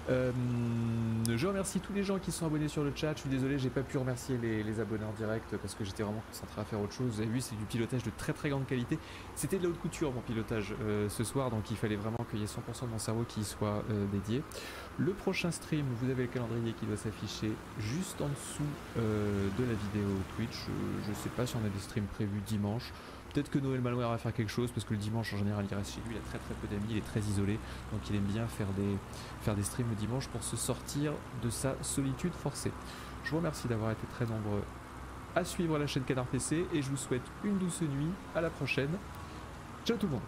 Je remercie tous les gens qui sont abonnés sur le chat. Je suis désolé, j'ai pas pu remercier les abonnés en direct parce que j'étais vraiment concentré à faire autre chose. Vous avez vu, c'est du pilotage de très très grande qualité. C'était de la haute couture mon pilotage ce soir, donc il fallait vraiment qu'il y ait 100% de mon cerveau qui y soit dédié. Le prochain stream, vous avez le calendrier qui doit s'afficher juste en dessous de la vidéo Twitch. Je sais pas si on a des streams prévus dimanche. Peut-être que Noël Malware va faire quelque chose parce que le dimanche en général il reste chez lui, il a très très peu d'amis, il est très isolé, donc il aime bien faire des streams le dimanche pour se sortir de sa solitude forcée. Je vous remercie d'avoir été très nombreux à suivre la chaîne Canard PC et je vous souhaite une douce nuit, à la prochaine, ciao tout le monde.